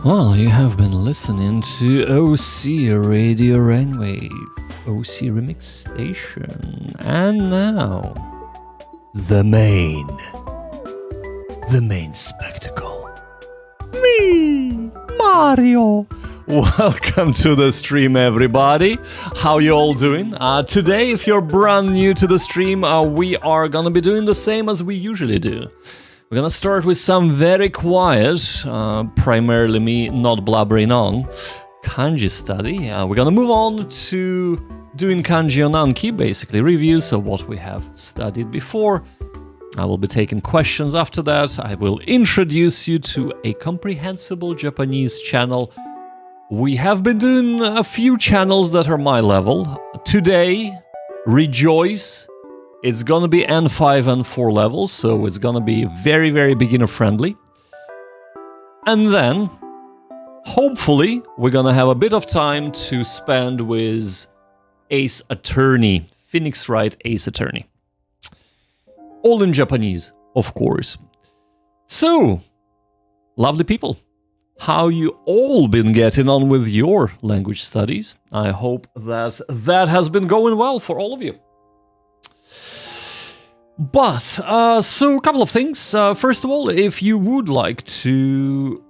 Well, you have been listening to OC Radio Rainwave, OC Remix Station, and now the main spectacle. Me, Mario. Welcome to the stream, everybody. How you all doing? Today, if you're brand new to the stream, we are gonna be doing the same as we usually do. We're gonna start with some very quiet, primarily me not blabbering on, kanji study. We're gonna move on to doing kanji on Anki, basically reviews of what we have studied before. I will be taking questions after that. I will introduce you to a Comprehensible Japanese channel. We have been doing a few channels that are my level. Today, Rejoice. It's gonna be N5 and 4 levels, so it's gonna be very, very beginner friendly. And then, hopefully, we're gonna have a bit of time to spend with Ace Attorney, Phoenix Wright Ace Attorney. All in Japanese, of course. So, lovely people, how you all been getting on with your language studies? I hope that has been going well for all of you. But, so a couple of things. First of all, if you would like to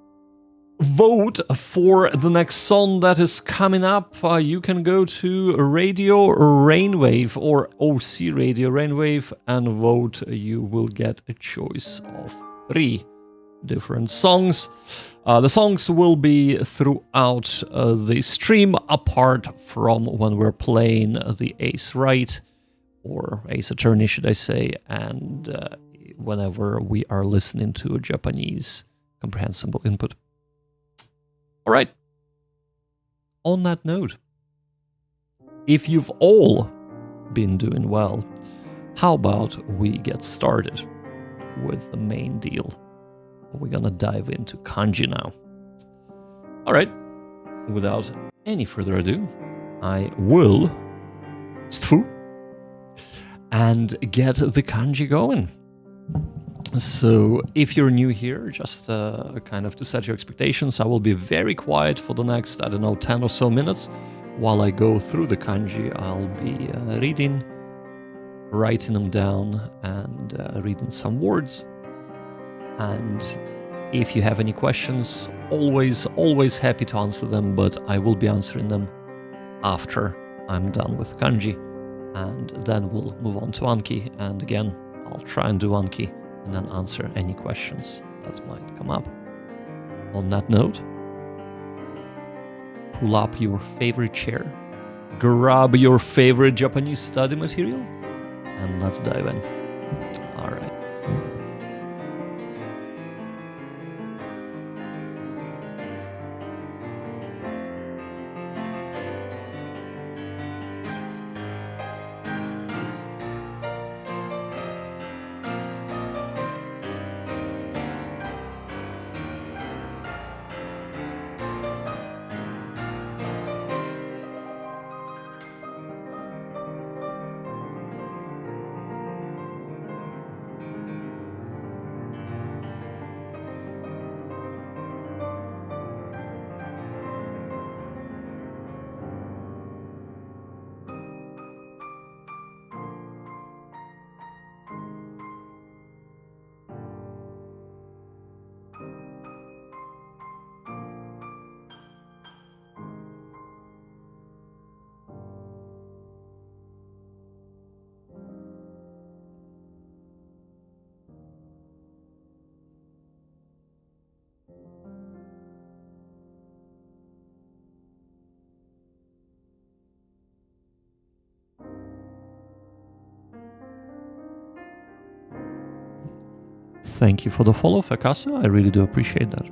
vote for the next song that is coming up, you can go to Radio Rainwave or OC Radio Rainwave and vote. You will get a choice of 3 different songs. The songs will be throughout the stream, apart from when we're playing the Ace Wright, or Ace Attorney, should I say, and whenever we are listening to a Japanese comprehensible input. All right. On that note, if you've all been doing well, how about we get started with the main deal? We're gonna dive into kanji now. All right. Without any further ado, I will and get the kanji going. So if you're new here, just kind of to set your expectations, I will be very quiet for the next, 10 or so minutes. While I go through the kanji, I'll be reading, writing them down, and reading some words. And if you have any questions, always happy to answer them, but I will be answering them after I'm done with kanji. And then we'll move on to Anki, and again, I'll try and do Anki, and then answer any questions that might come up. On that note, pull up your favorite chair, grab your favorite Japanese study material, and let's dive in. All right. Thank you for the follow, Fakasa. I really do appreciate that.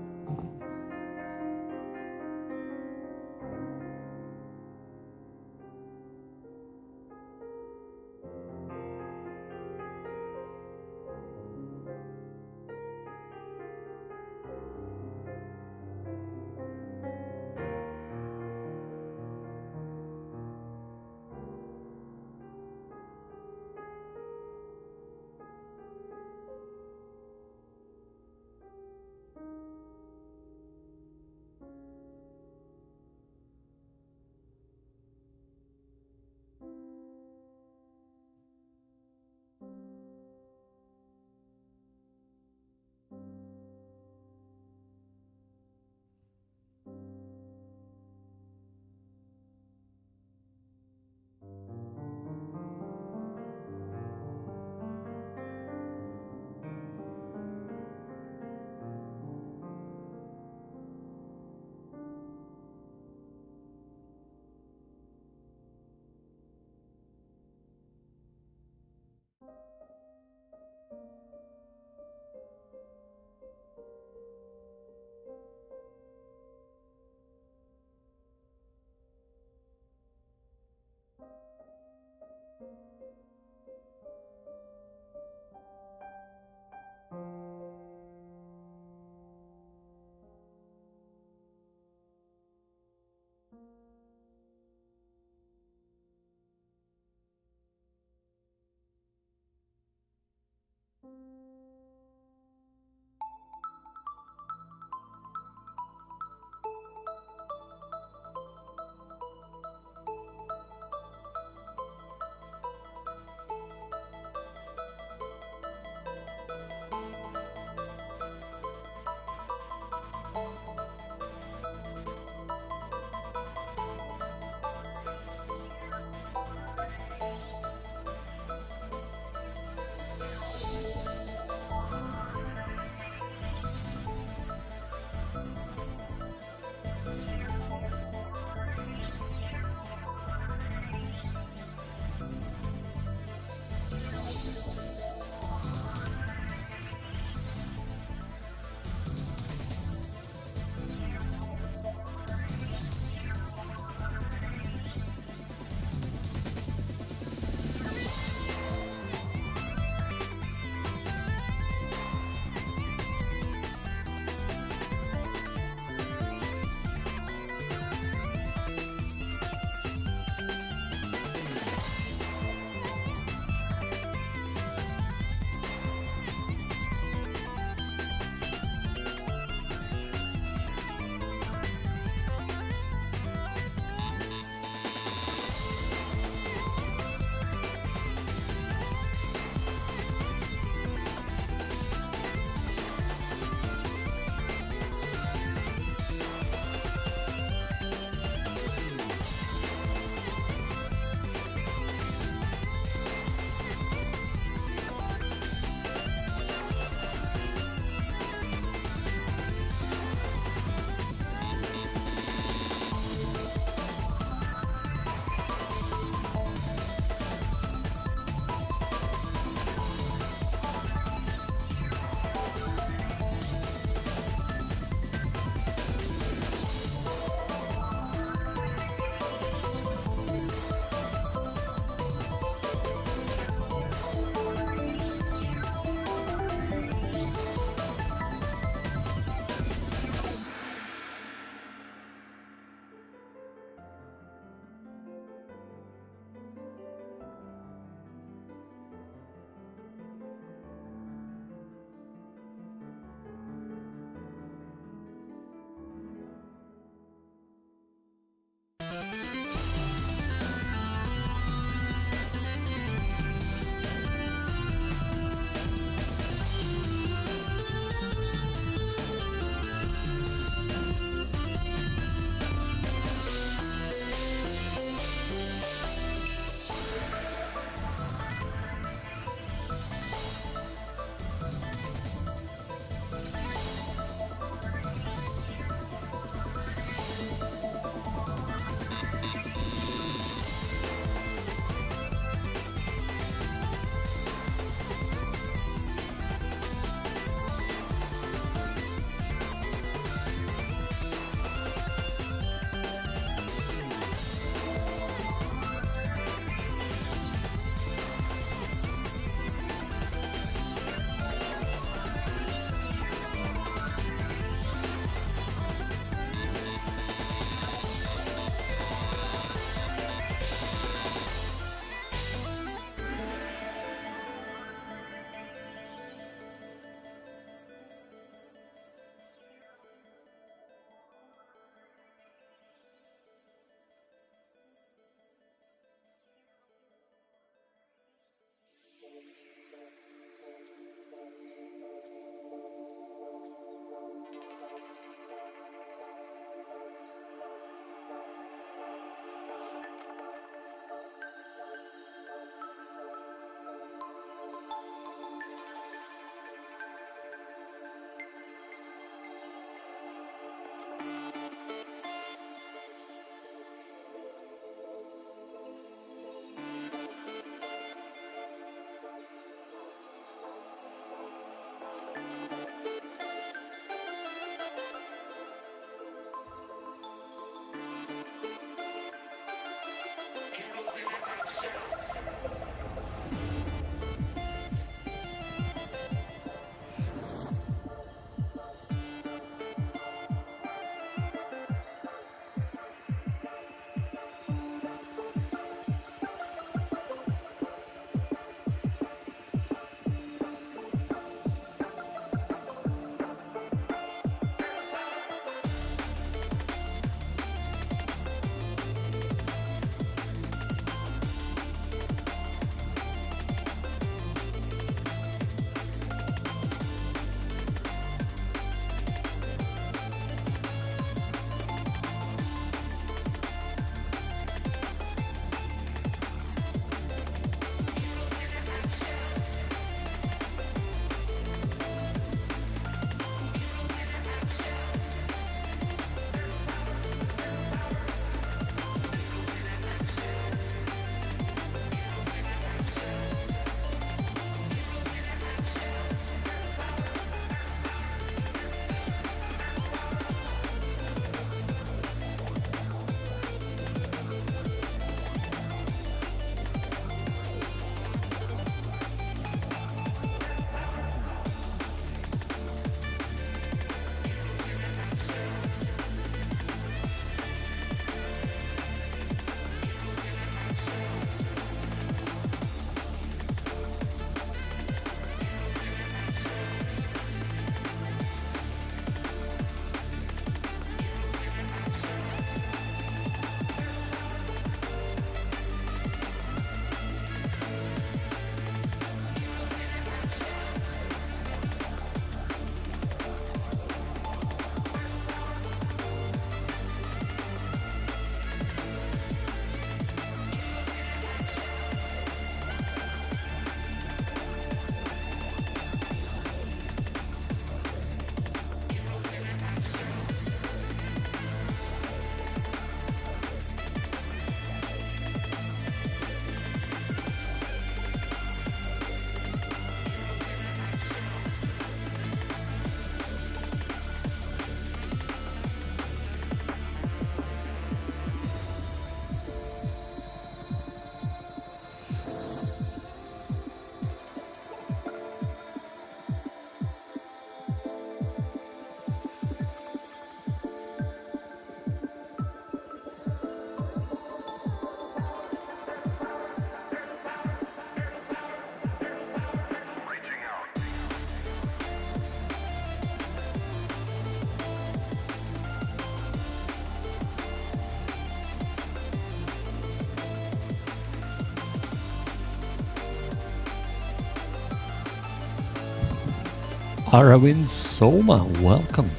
Aravind Soma, welcome.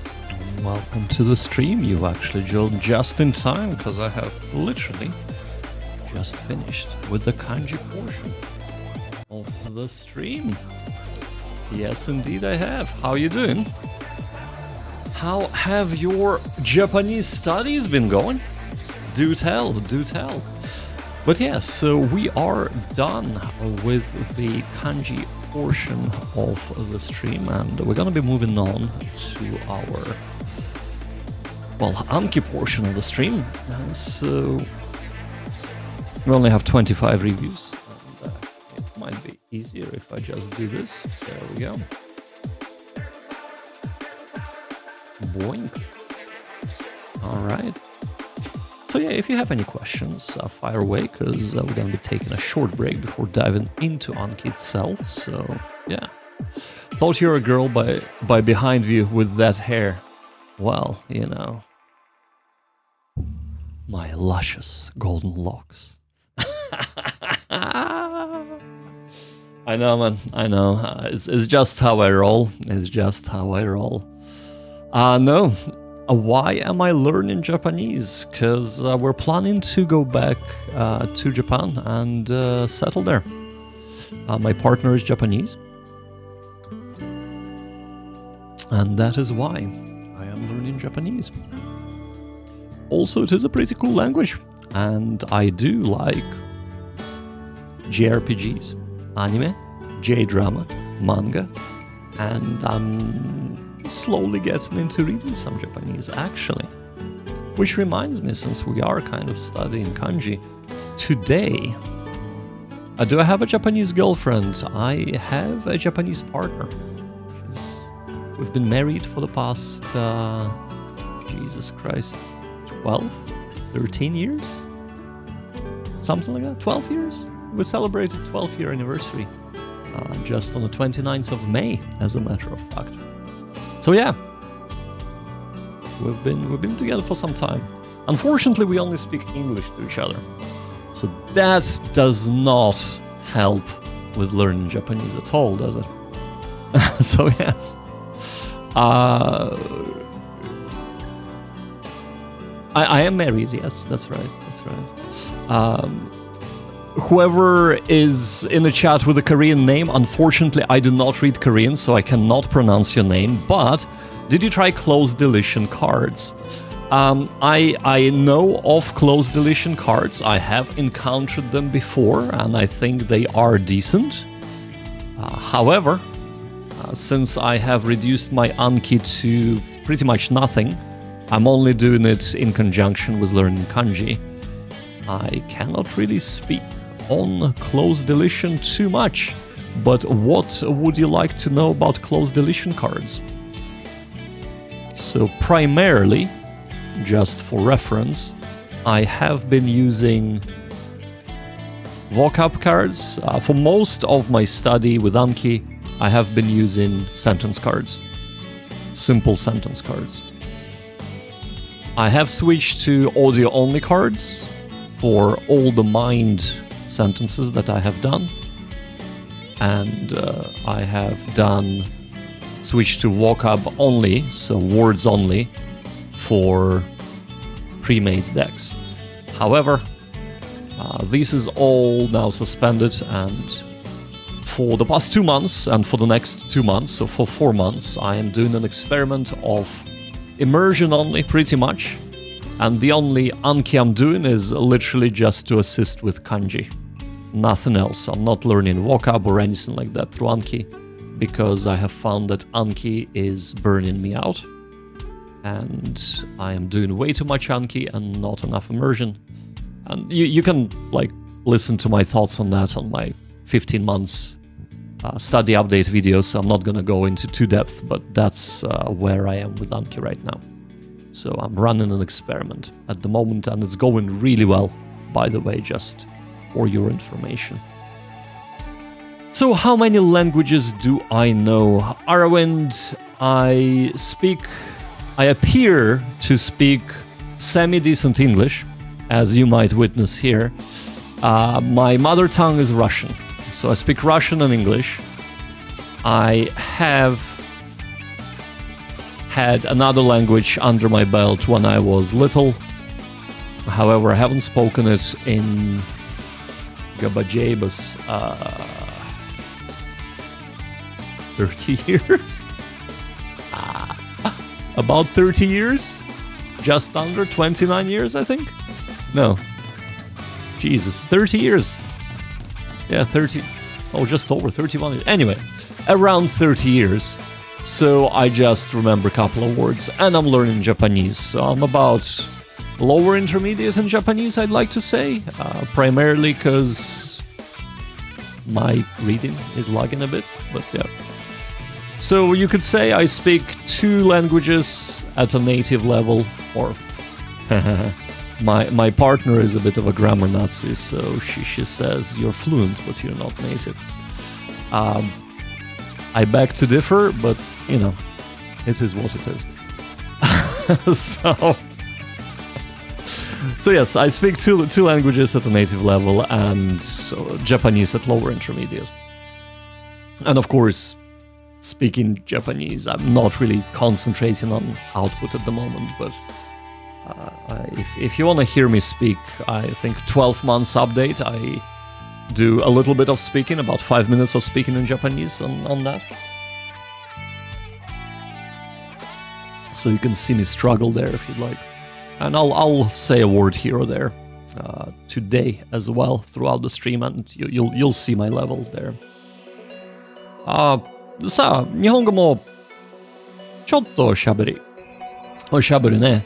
Welcome to the stream. You actually joined just in time because I have literally just finished with the kanji portion of the stream. Yes, indeed I have. How you doing? How have your Japanese studies been going? Do tell, do tell. But yes, so we are done with the kanji portion of the stream, and we're gonna be moving on to our, well, Anki portion of the stream. And so we only have 25 reviews, and it might be easier if I just do this. There we go. Boink. All right. So yeah, if you have any questions, fire away, because we're going to be taking a short break before diving into Anki itself. So yeah, thought you're a girl by behind you with that hair. Well, you know, my luscious golden locks. I know, man. I know. It's just how I roll. It's just how I roll. No. Why am I learning Japanese? Because we're planning to go back to Japan and settle there. My partner is Japanese. And that is why I am learning Japanese. Also, it is a pretty cool language. And I do like JRPGs, anime, J-drama, manga, and I'm slowly getting into reading some Japanese, actually. Which reminds me, since we are kind of studying kanji, today, do I have a Japanese girlfriend? I have a Japanese partner. We've been married for the past, Jesus Christ, 12? 13 years? Something like that? 12 years? We celebrated 12th year anniversary just on the 29th of May, as a matter of fact. So yeah, we've been together for some time. Unfortunately, we only speak English to each other, so that does not help with learning Japanese at all, does it? So yes, I am married. Yes, that's right. That's right. Whoever is in the chat with a Korean name, unfortunately, I do not read Korean, so I cannot pronounce your name, but did you try closed deletion cards? I know of closed deletion cards. I have encountered them before, and I think they are decent. However, since I have reduced my Anki to pretty much nothing, I'm only doing it in conjunction with learning kanji. I cannot really speak on closed deletion too much, but what would you like to know about closed deletion cards? So primarily, just for reference, I have been using vocab cards. For most of my study with Anki, I have been using sentence cards, simple sentence cards. I have switched to audio-only cards for all the mind sentences that I have done, and I have switched to vocab only, so words only, for pre-made decks. However, this is all now suspended, and for the past 2 months and for the next 2 months, so for 4 months, I am doing an experiment of immersion only, pretty much. And the only Anki I'm doing is literally just to assist with kanji. Nothing else. I'm not learning vocab or anything like that through Anki, because I have found that Anki is burning me out. And I am doing way too much Anki and not enough immersion. And you can like listen to my thoughts on that on my 15 months study update videos. So I'm not gonna go into too depth, but that's where I am with Anki right now. So I'm running an experiment at the moment, and it's going really well, by the way, just for your information. So how many languages do I know? Aravind, I appear to speak semi-decent English, as you might witness here. My mother tongue is Russian, so I speak Russian and English. I have had another language under my belt when I was little. However, I haven't spoken it in Gabajabas 30 years? About 30 years? Just under 29 years, I think? No. Jesus, 30 years. Yeah, 30. Oh, just over 31 years. Anyway, around 30 years. So I just remember a couple of words, and I'm learning Japanese. So I'm about lower intermediate in Japanese, I'd like to say. Primarily because my reading is lagging a bit, but yeah. So you could say I speak 2 languages at a native level, or my partner is a bit of a grammar Nazi, so she says you're fluent, but you're not native. I beg to differ, but you know, it is what it is. So yes, I speak two languages at a native level and Japanese at lower intermediate. And of course, speaking Japanese, I'm not really concentrating on output at the moment, but if you want to hear me speak, I think 12 months update, I do a little bit of speaking, about 5 minutes of speaking in Japanese on that. So you can see me struggle there if you'd like. And I'll say a word here or there today as well throughout the stream, and you'll see my level there. さあ、日本語もちょっとおしゃべるね。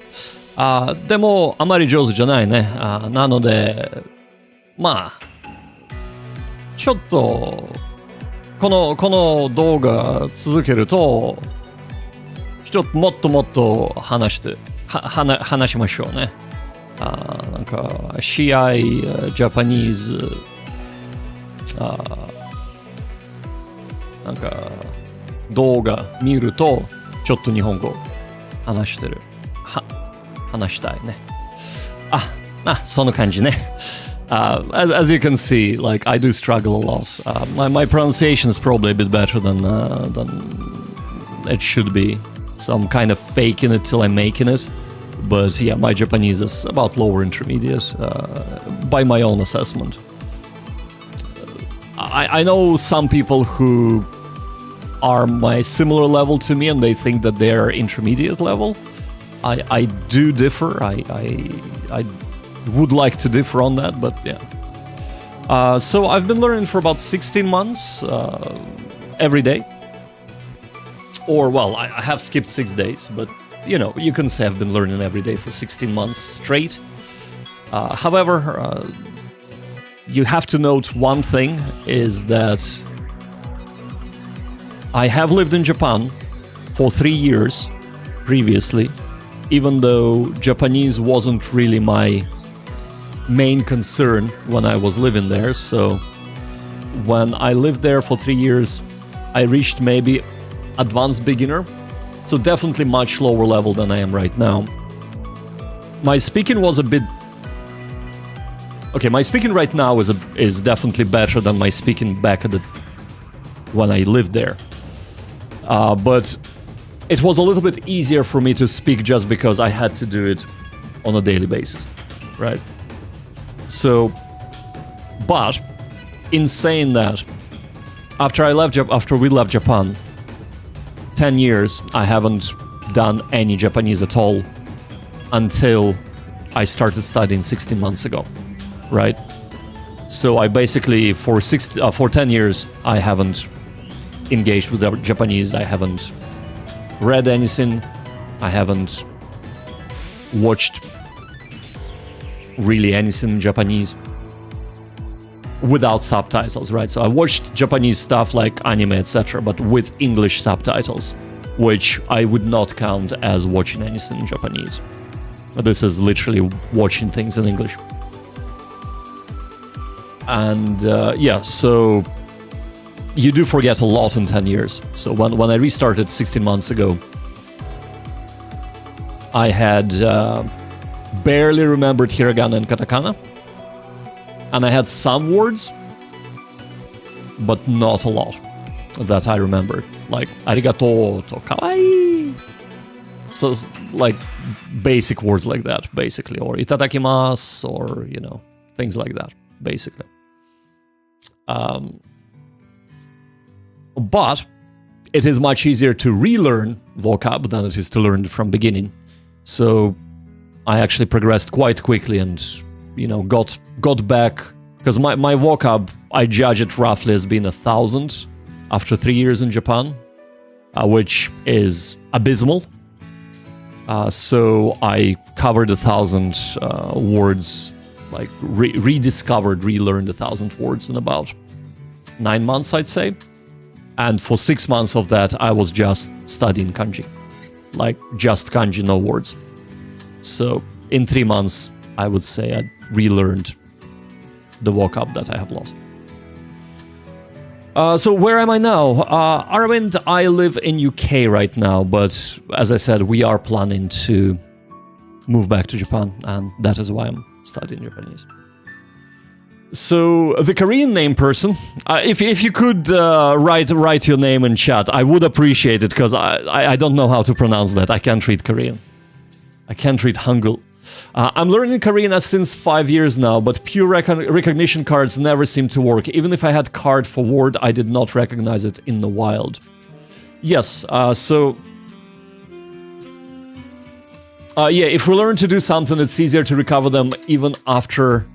でもあまり上手じゃないね。なので、まあ、ちょっとこの動画続けると、ちょっともっと話しましょうね。なんか試合、ジャパニーズ、なんか動画見るとちょっと日本語話したいね。そんな感じね。As you can see, like I do struggle a lot. My pronunciation is probably a bit better than it should be. So I'm kind of faking it till I'm making it. But yeah, my Japanese is about lower intermediate by my own assessment. I know some people who are my similar level to me and they think that they're intermediate level. I do differ. I would like to differ on that, but yeah. So I've been learning for about 16 months every day. Or, well, I have skipped 6 days, but, you know, you can say I've been learning every day for 16 months straight. However, you have to note one thing, is that I have lived in Japan for 3 years previously, even though Japanese wasn't really my main concern when I was living there. So when I lived there for 3 years, I reached maybe advanced beginner, so definitely much lower level than I am right now. My speaking was a bit... Okay, my speaking right now is definitely better than my speaking back at when I lived there. But it was a little bit easier for me to speak just because I had to do it on a daily basis, right? So, but in saying that, after we left Japan, 10 years, I haven't done any Japanese at all until I started studying 16 months ago, right? So I basically, for 10 years, I haven't engaged with Japanese. I haven't read anything. I haven't watched really anything in Japanese without subtitles, right? So I watched Japanese stuff like anime, etc., but with English subtitles, which I would not count as watching anything in Japanese. This is literally watching things in English. And yeah, so you do forget a lot in 10 years. So when I restarted 16 months ago, I had barely remembered hiragana and katakana. And I had some words, but not a lot that I remembered. Like arigato to kawaii. So, like, basic words like that, basically. Or itadakimasu, or, you know, things like that, basically. But it is much easier to relearn vocab than it is to learn it from beginning. So I actually progressed quite quickly and, you know, got back, because my vocab, I judge it roughly as being 1,000 after 3 years in Japan, which is abysmal. So I covered 1,000 words, like rediscovered, relearned 1,000 words in about 9 months, I'd say. And for 6 months of that, I was just studying kanji. Like, just kanji, no words. So, in 3 months, I would say I relearned the vocab that I have lost. So, where am I now? Aravind, I live in UK right now, but as I said, we are planning to move back to Japan, and that is why I'm studying Japanese. So, the Korean name person, if you could write your name in chat, I would appreciate it, because I don't know how to pronounce that. I can't read Korean. I can't read Hangul. I'm learning Korean since 5 years now, but pure recognition cards never seem to work. Even if I had card for word, I did not recognize it in the wild. Yes, yeah, if we learn to do something, it's easier to recover them even after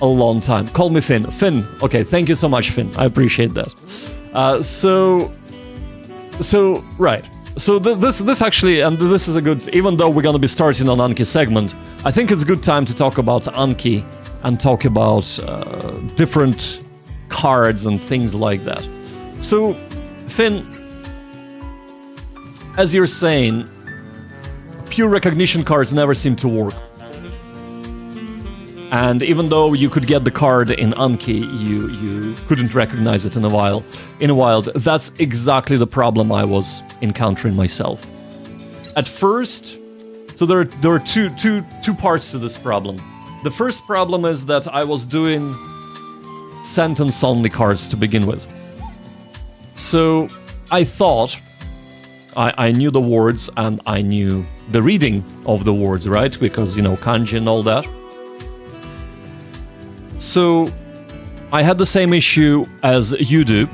a long time. Call me Finn. Finn. Okay, thank you so much, Finn. I appreciate that. Right. So this actually, and this is a good, even though we're gonna be starting on Anki segment, I think it's a good time to talk about Anki and talk about different cards and things like that. So, Finn, as you're saying, pure recognition cards never seem to work. And even though you could get the card in Anki, you couldn't recognize it in a wild. That's exactly the problem I was encountering myself. At first, so there are two parts to this problem. The first problem is that I was doing sentence-only cards to begin with. So I thought I knew the words and I knew the reading of the words, right? Because, you know, kanji and all that. So, I had the same issue as you do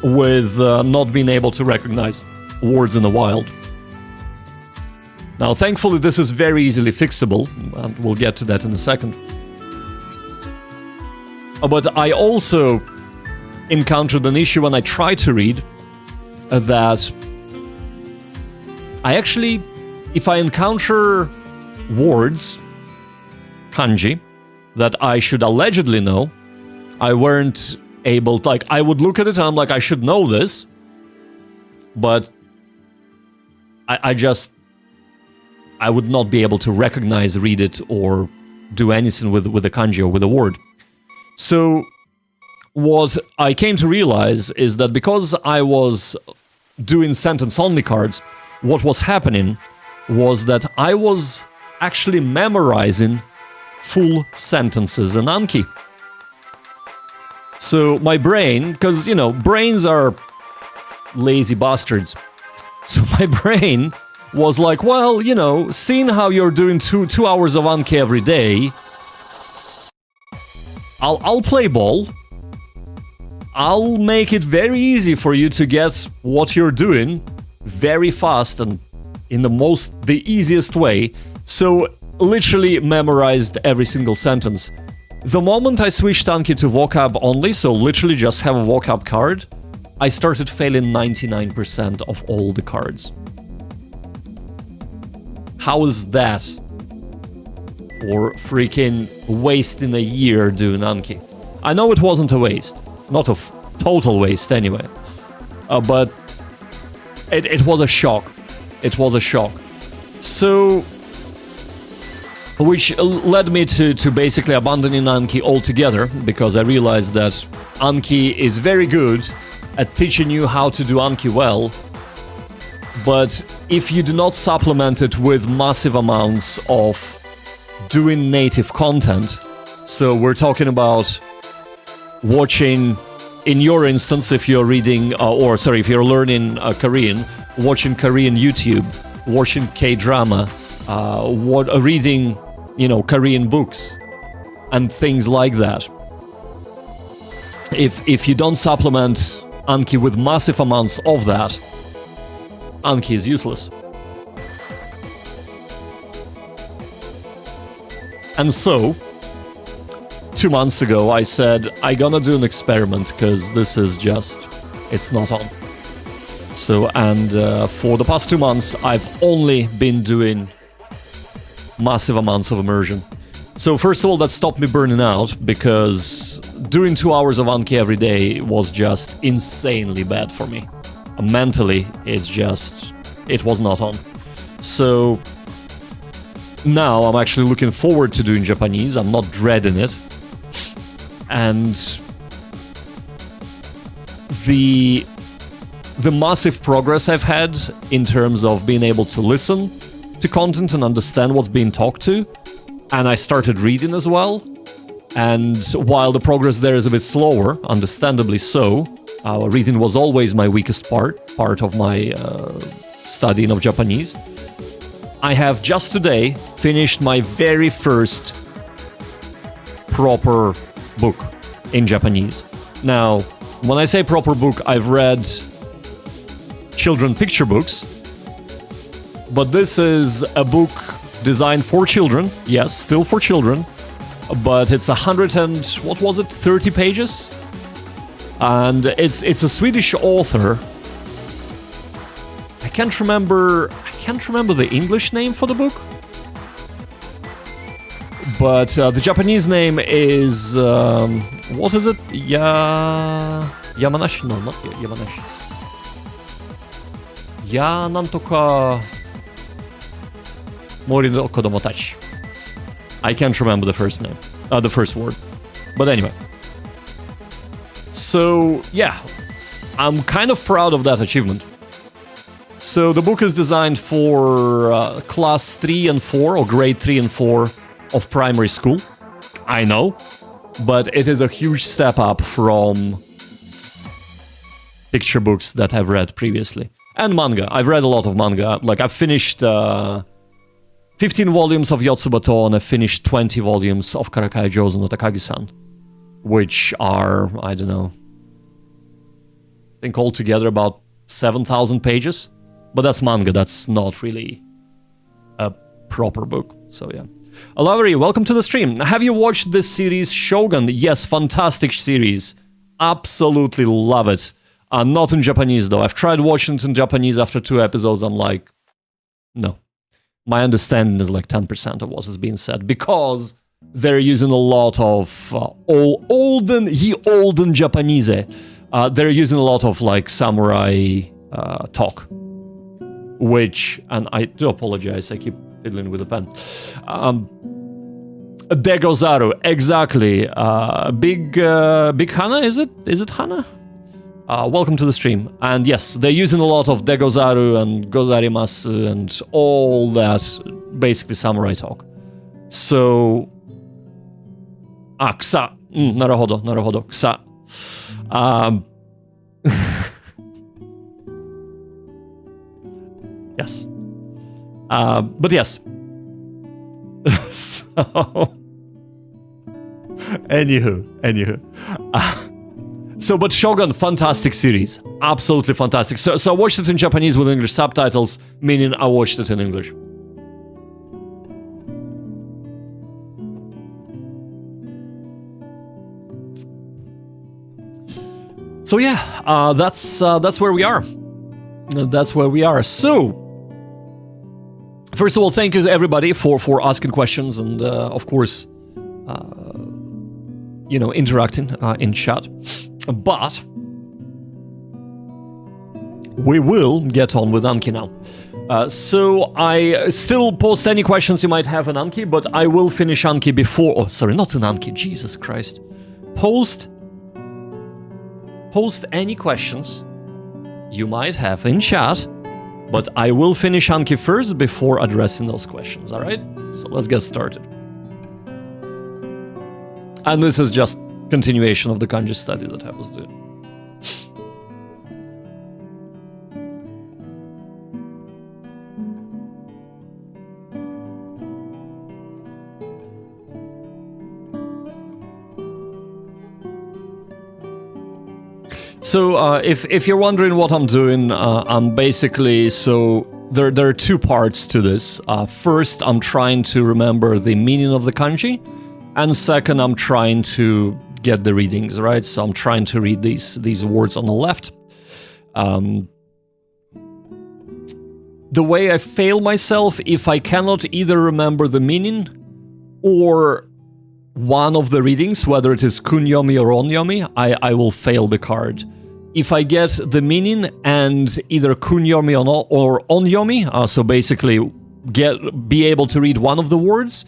with not being able to recognize words in the wild. Now, thankfully, this is very easily fixable, and we'll get to that in a second. But I also encountered an issue when I tried to read that I actually, if I encounter words, kanji, that I should allegedly know, I weren't able to, like, I would look at it and I'm like, I should know this, but I would not be able to recognize, read it, or do anything with the kanji or with a word. So what I came to realize is that because I was doing sentence-only cards, what was happening was that I was actually memorizing full sentences in Anki. So my brain, because, you know, brains are lazy bastards. So my brain was like, well, you know, seeing how you're doing two hours of Anki every day, I'll play ball. I'll make it very easy for you to get what you're doing very fast and in the easiest way. So literally memorized every single sentence. The moment I switched Anki to vocab only, so literally just have a vocab card, I started failing 99% of all the cards. How is that for freaking wasting a year doing Anki? I know it wasn't a waste. Not a total waste anyway. But it was a shock. It was a shock. So, which led me to basically abandoning Anki altogether, because I realized that Anki is very good at teaching you how to do Anki well, but if you do not supplement it with massive amounts of doing native content, so we're talking about watching, in your instance, if you're reading, if you're learning Korean, watching Korean YouTube, watching K-drama, reading, Korean books and things like that. If you don't supplement Anki with massive amounts of that, Anki is useless. And so, 2 months ago, I said, I'm gonna do an experiment, because this is just, it's not on. So, and for the past 2 months, I've only been doing massive amounts of immersion. So first of all, that stopped me burning out, because doing 2 hours of Anki every day was just insanely bad for me. Mentally, it was not on. So now I'm actually looking forward to doing Japanese. I'm not dreading it. And the massive progress I've had in terms of being able to listen to content and understand what's being talked to, and I started reading as well. And while the progress there is a bit slower, understandably so, reading was always my weakest part of my studying of Japanese. I have just today finished my very first proper book in Japanese. Now, when I say proper book, I've read children picture books, but this is a book designed for children. Yes, still for children, but it's 30 pages, and it's a Swedish author. I can't remember the English name for the book, but the Japanese name is what is it? Yamanashi? No, not Yamanashi. Nantoka Mori no Kodomotachi. I can't remember the first name, the first word. But anyway. So, yeah, I'm kind of proud of that achievement. So the book is designed for class 3 and 4, or grade 3 and 4 of primary school. I know, but it is a huge step up from picture books that I've read previously. And manga. I've read a lot of manga. Like, I've finished 15 volumes of Yotsubato, and I've finished 20 volumes of Karakai Jouzo no Takagi-san, which are, I don't know, I think altogether about 7,000 pages. But that's manga, that's not really a proper book, so yeah. Alavari, welcome to the stream. Have you watched this series, Shogun? Yes, fantastic series. Absolutely love it. Not in Japanese, though. I've tried watching it in Japanese after 2 episodes. I'm like, no. My understanding is like 10% of what is being said, because they're using a lot of olden Japanese. They're using a lot of like samurai talk. Which, and I do apologize, I keep fiddling with the pen. Degozaru, exactly. Big Hana, is it? Is it Hana? Welcome to the stream. And yes, they're using a lot of Degozaru and Gozarimasu and all that, basically samurai talk. So, Ksa. Naruhodo, Ksa. Yes. But yes. So, anywho. So, but Shogun, fantastic series. Absolutely fantastic. So I watched it in Japanese with English subtitles, meaning I watched it in English. So yeah, that's where we are. That's where we are. So, first of all, thank you everybody for asking questions and, of course, interacting in chat. But we will get on with Anki now. So I still post any questions you might have in Anki, but I will finish Anki before... Oh, sorry, not in Anki. Jesus Christ. Post any questions you might have in chat, but I will finish Anki first before addressing those questions, alright? So let's get started. And this is just continuation of the kanji study that I was doing. So if you're wondering what I'm doing, I'm basically, so there are two parts to this. First, I'm trying to remember the meaning of the kanji, and second, I'm trying to get the readings, right? So I'm trying to read these words on the left. The way I fail myself, if I cannot either remember the meaning or one of the readings, whether it is kunyomi or onyomi, I will fail the card. If I get the meaning and either kunyomi or onyomi, so basically be able to read one of the words,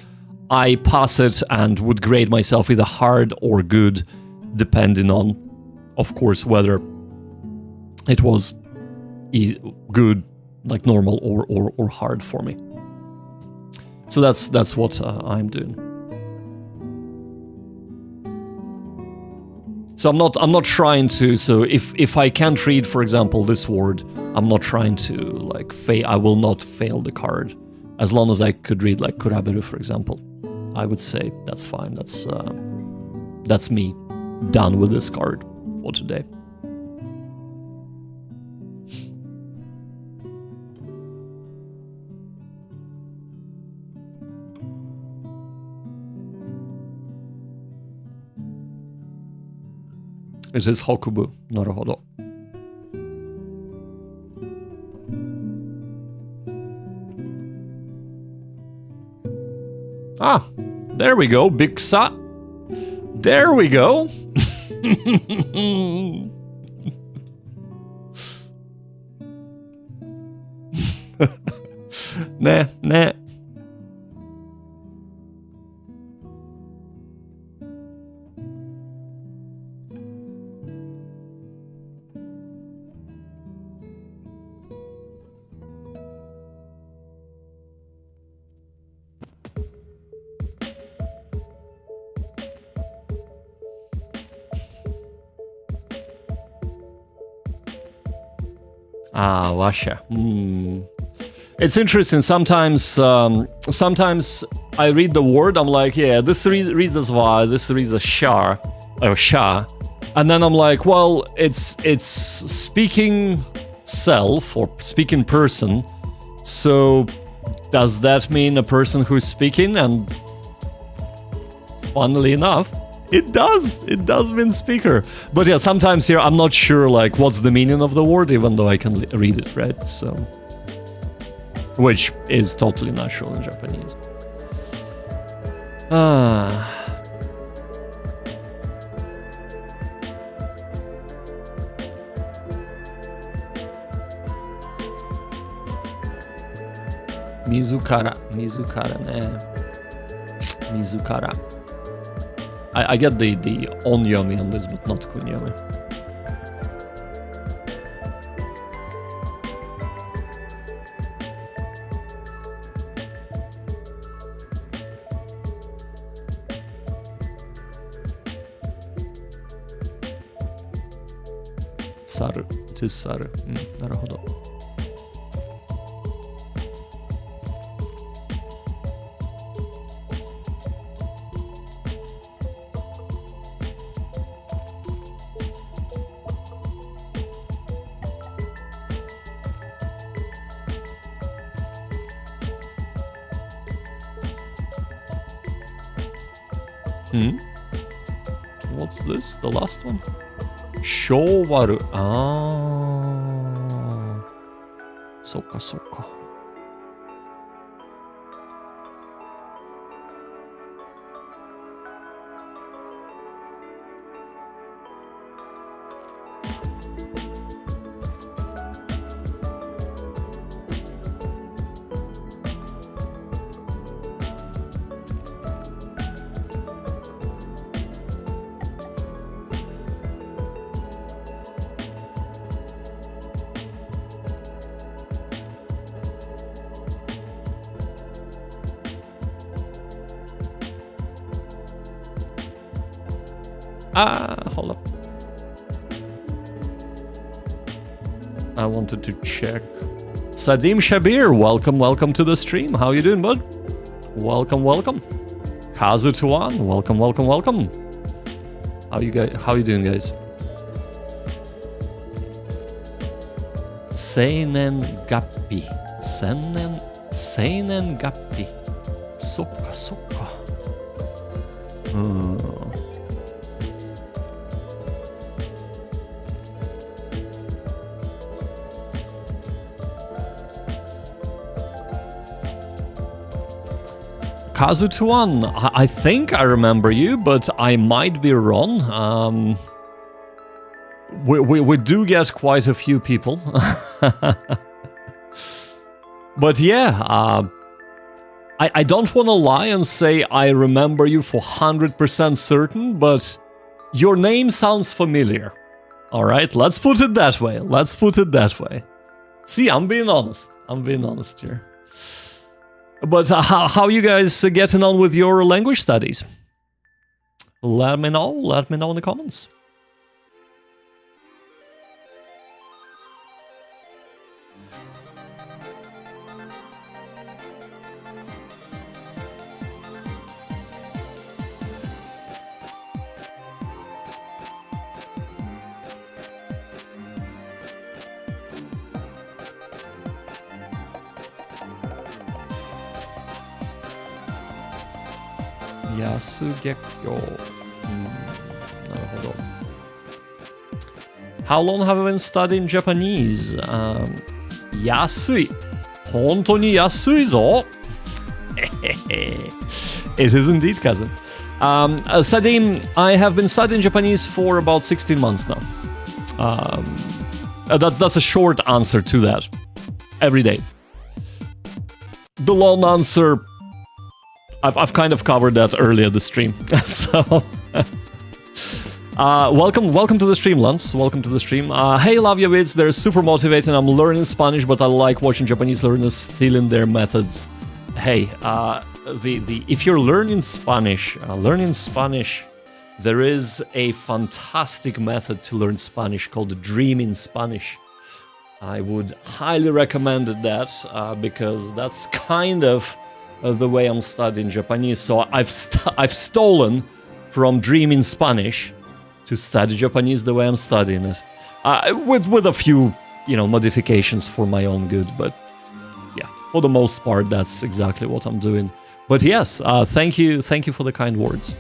I pass it and would grade myself either hard or good, depending on, of course, whether it was good, like normal, or hard for me. So that's what I'm doing. So I'm not trying to. So if I can't read, for example, this word, I'm not trying to like fail. I will not fail the card, as long as I could read like kuraberu, for example. I would say that's fine. That's me done with this card for today. It is hokubu. Naruhodo. Ah, there we go, Big Sa. There we go. Nah. Ah, Washa. It's interesting. Sometimes I read the word. I'm like, yeah, this reads as va, this reads as sha, or sha, and then I'm like, well, it's speaking self or speaking person. So does that mean a person who's speaking? And funnily enough, it does. It does mean speaker. But yeah, sometimes here I'm not sure like what's the meaning of the word, even though I can read it, right? So, which is totally natural in Japanese. Mizukara, Mizukara. I get the onyomi on this, but not kunyomi. Saru, it is saru. Naruhodo. What's this? The last one? Showaru. Ah. Soka. Hold up. I wanted to check. Sadim Shabir, welcome to the stream. How you doing, bud? Welcome. Kazu Tuan, welcome. How you doing, guys? Seinen gappi. Seinen gappi. Sokka, sokka. Kazutuan, I think I remember you, but I might be wrong. We do get quite a few people. But yeah, I don't want to lie and say I remember you for 100% certain, but your name sounds familiar. Alright, let's put it that way. Let's put it that way. See, I'm being honest. I'm being honest here. But how you guys getting on with your language studies? Let me know. Let me know in the comments. Yasugekyo. How long have you been studying Japanese? Yasui. Hontou ni yasui zo. It is indeed, cousin. Studying, I have been studying Japanese for about 16 months now. That's a short answer to that. Every day. The long answer, I've kind of covered that earlier the stream. So welcome to the stream, Lance. Welcome to the stream. Hey, love your vids. They're super motivating. I'm learning Spanish, but I like watching Japanese learners stealing their methods. Hey, if you're learning Spanish, there is a fantastic method to learn Spanish called Dreaming Spanish. I would highly recommend that because that's kind of the way I'm studying Japanese. So I've stolen from Dreaming Spanish to study Japanese the way I'm studying it, with a few modifications for my own good. But yeah, for the most part, that's exactly what I'm doing. But yes, thank you for the kind words.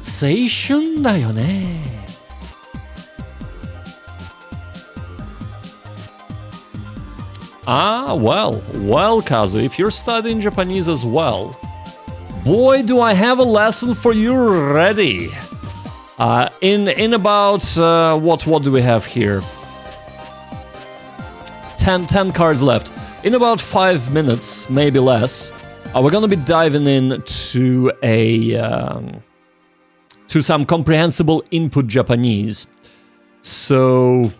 Seishun da yo ne. Well, Kazu, if you're studying Japanese as well, boy, do I have a lesson for you ready. In about, what do we have here? 10 cards left. In about 5 minutes, maybe less, we're gonna be diving into to some comprehensible input Japanese. So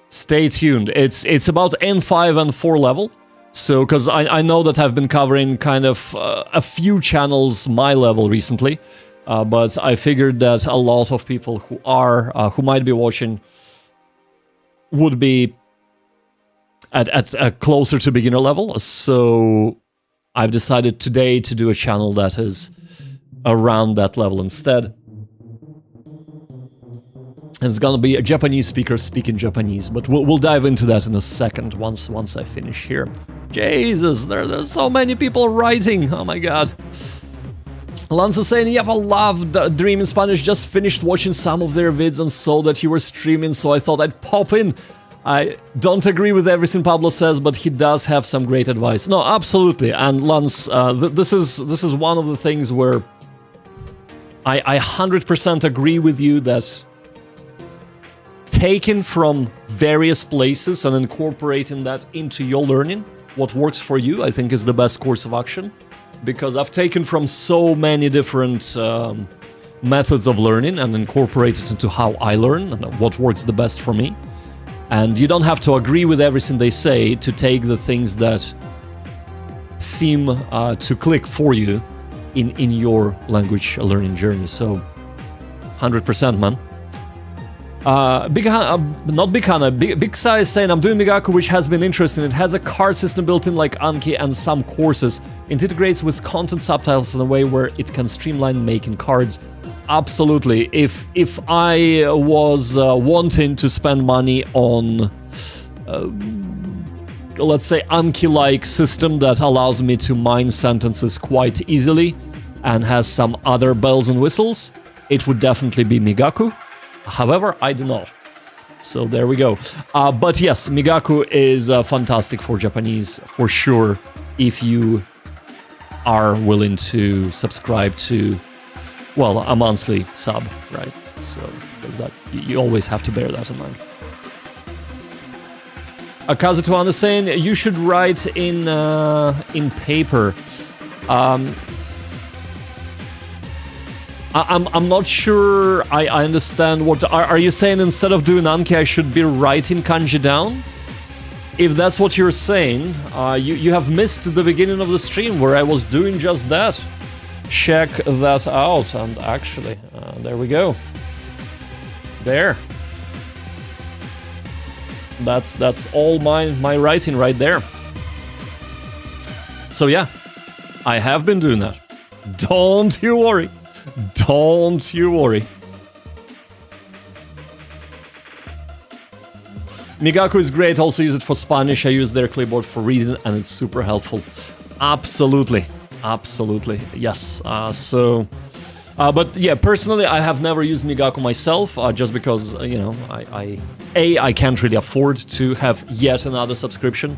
stay tuned. It's about N5 and 4 level. So, because I know that I've been covering kind of a few channels my level recently, but I figured that a lot of people who might be watching would be at closer to beginner level. So I've decided today to do a channel that is around that level instead. And it's gonna be a Japanese speaker speaking Japanese, but we'll dive into that in a second once I finish here. Jesus, there's so many people writing. Oh my god. Lance is saying, yep, I loved Dream in Spanish. Just finished watching some of their vids and saw that you were streaming, so I thought I'd pop in. I don't agree with everything Pablo says, but he does have some great advice. No, absolutely. And Lance, this is one of the things where I 100% agree with you that taking from various places and incorporating that into your learning, what works for you, I think is the best course of action. Because I've taken from so many different methods of learning and incorporated into how I learn and what works the best for me. And you don't have to agree with everything they say to take the things that seem to click for you in your language learning journey. So 100%, man. Big Sai is saying, I'm doing Migaku, which has been interesting. It has a card system built in like Anki and some courses. It integrates with content subtitles in a way where it can streamline making cards. Absolutely. If I was wanting to spend money on, let's say, Anki-like system that allows me to mine sentences quite easily and has some other bells and whistles, it would definitely be Migaku. However, I do not. So there we go. But yes, Migaku is fantastic for Japanese, for sure, if you are willing to subscribe to, well, a monthly sub, right? So, because that, you always have to bear that in mind. Kazutuan is saying, you should write in paper. I'm not sure I understand what... Are you saying instead of doing Anki, I should be writing kanji down? If that's what you're saying, you have missed the beginning of the stream where I was doing just that. Check that out, and actually, there we go. There. That's all my writing right there. So yeah, I have been doing that. Don't you worry. Don't you worry. Migaku is great, also use it for Spanish. I use their clipboard for reading and it's super helpful. Absolutely. Absolutely. Yes. But yeah, personally, I have never used Migaku myself, just because, you know, I can't really afford to have yet another subscription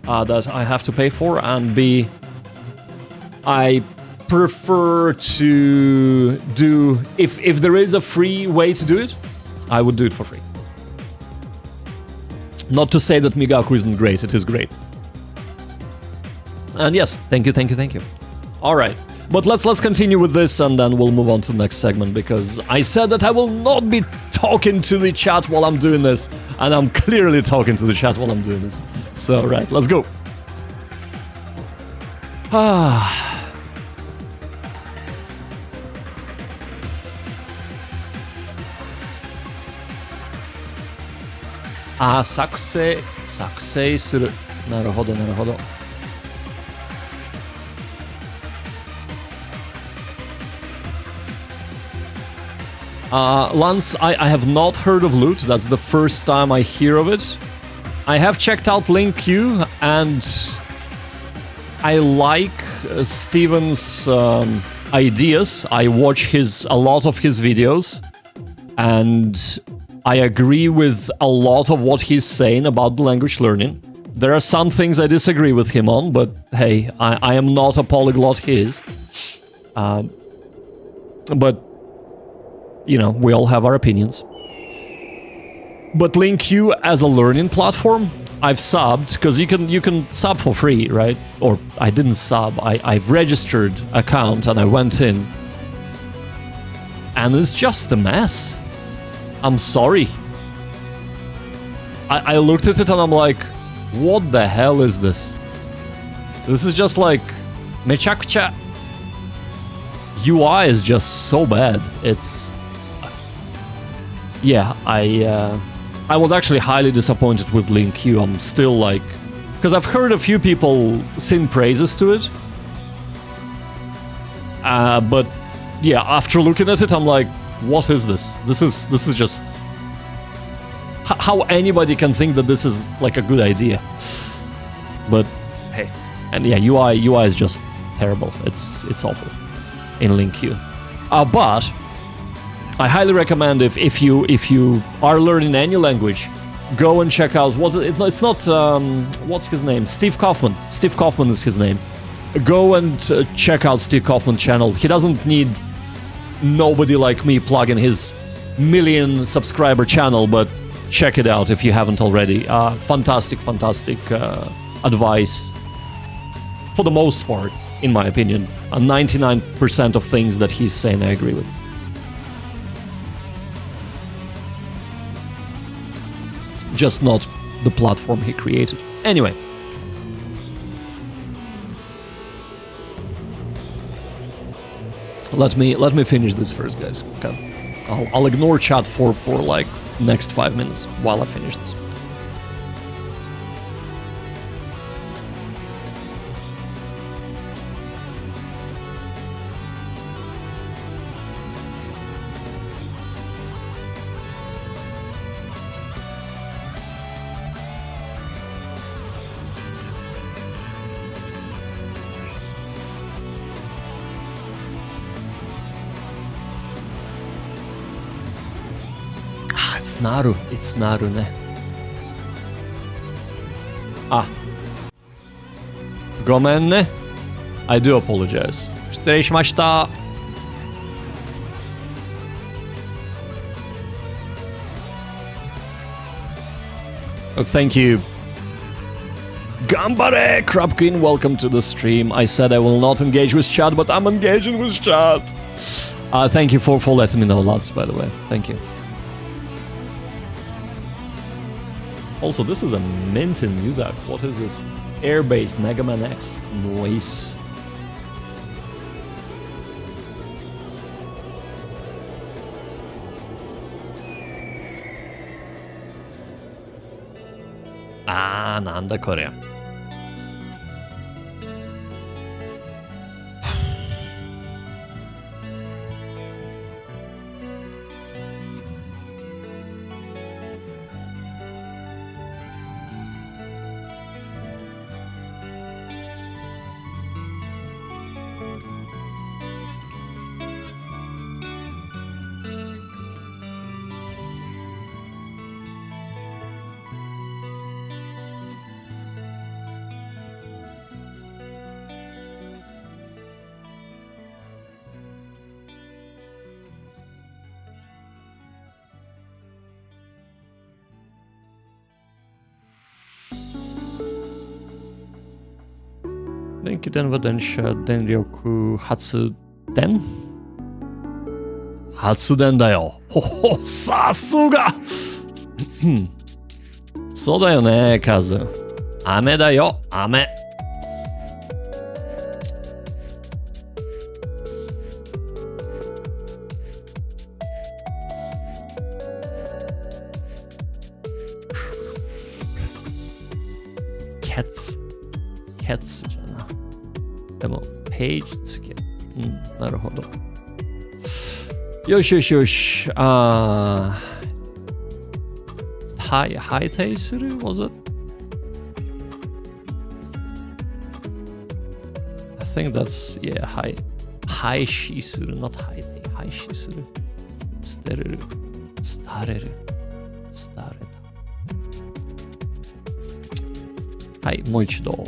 that I have to pay for, and B, I prefer to do, if there is a free way to do it, I would do it for free. Not to say that Migaku isn't great, it is great. And yes, thank you. Alright, but let's continue with this and then we'll move on to the next segment, because I said that I will not be talking to the chat while I'm doing this, and I'm clearly talking to the chat while I'm doing this. So, right, let's go.作成する。なるほど。Lance, I have not heard of Loot. That's the first time I hear of it. I have checked out Link Q, and I like Steven's ideas. I watch a lot of his videos, and I agree with a lot of what he's saying about the language learning. There are some things I disagree with him on, but hey, I am not a polyglot he is. But, you know, we all have our opinions. But LinkQ as a learning platform, I've subbed, because you can sub for free, right? Or I didn't sub, I've registered account and I went in. And it's just a mess. I'm sorry. I looked at it and I'm like, what the hell is this? This is just like, mechakucha. UI is just so bad. It's... Yeah, I was actually highly disappointed with LinkQ. I'm still like... Because I've heard a few people sing praises to it. But yeah, after looking at it, I'm like, what is this? This is just... How anybody can think that this is like a good idea. But hey, and yeah, UI is just terrible. It's awful in LinkQ. But I highly recommend if you are learning any language, go and check out it's not what's his name? Steve Kaufman. Steve Kaufman is his name. Go and check out Steve Kaufman's channel. He doesn't need nobody like me plugging his 1 million subscriber channel, but check it out if you haven't already. Fantastic advice for the most part, in my opinion. 99% of things that he's saying I agree with. Just not the platform he created. Anyway. Let me finish this first, guys. Okay. I'll ignore chat for like next 5 minutes while I finish this. It's naru ne. Gomen ne. I do apologize. 失礼しました。Oh, thank you. Gambare! Crab Queen, welcome to the stream. I said I will not engage with chat, but I'm engaging with chat. Thank you for letting me know, lads, by the way. Thank you. Also, this is a minty music. What is this? Air-based Mega Man X. Nice. Nanda Korea. Denki-den wa densha denryoku hatsuden? Hatsuden da yo. Hoho, sasuga! そうだよね、カズ。雨だよ、雨。Cats じゃな。でも、ページつけ。なるほど。よしよしよし。ハイテイする was it? I think that's, yeah, 廃止する not ハイテイ。廃止する。捨てれる。廃れる。廃れた。はい、もう一度。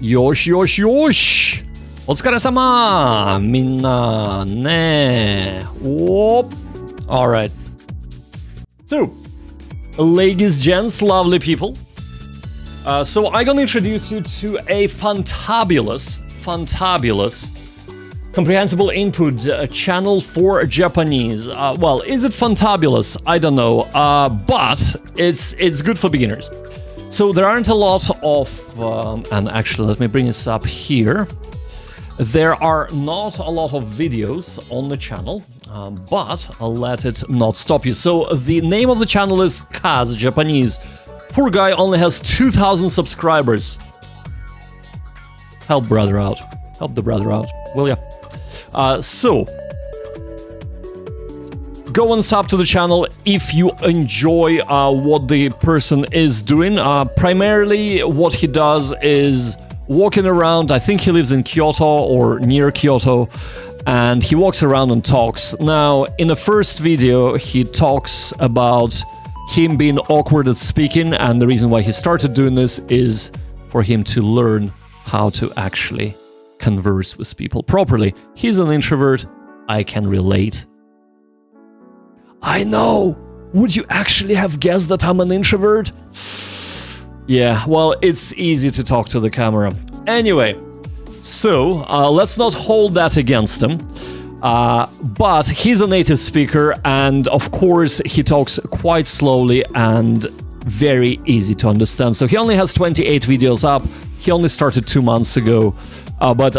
よしよしよしお疲れ様みんなねお Alright. So, ladies, gents, lovely people. So I'm gonna introduce you to a fantabulous comprehensible input channel for Japanese. Well, is it fantabulous? I don't know. But it's good for beginners. So there aren't a lot of, and actually let me bring this up here. There are not a lot of videos on the channel, but I'll let it not stop you. So the name of the channel is Kaz Japanese. Poor guy only has 2,000 subscribers. Help brother out. Help the brother out, will ya? So, go and sub to the channel if you enjoy what the person is doing. Primarily, what he does is walking around. I think he lives in Kyoto or near Kyoto, and he walks around and talks. Now, in the first video, he talks about him being awkward at speaking, and the reason why he started doing this is for him to learn how to actually converse with people properly. He's an introvert. I can relate. I know! Would you actually have guessed that I'm an introvert? Yeah, well, it's easy to talk to the camera. Anyway, So let's not hold that against him. But he's a native speaker, and of course he talks quite slowly and very easy to understand. So he only has 28 videos up. He only started 2 months ago, but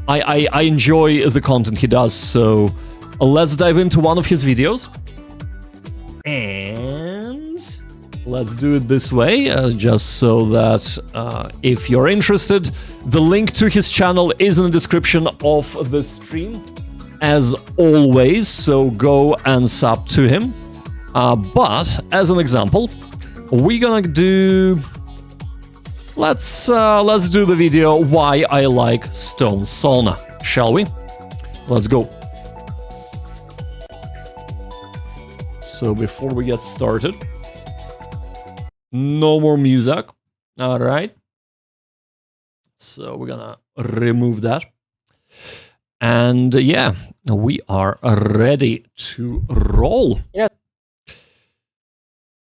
I enjoy the content he does. So let's dive into one of his videos. And let's do it this way, just so that if you're interested, the link to his channel is in the description of the stream, as always, so go and sub to him. But as an example, we're gonna do... Let's do the video why I like stone sauna, shall we? Let's go. So before we get started, no more music. All right. So we're gonna remove that. And yeah, we are ready to roll. Yeah.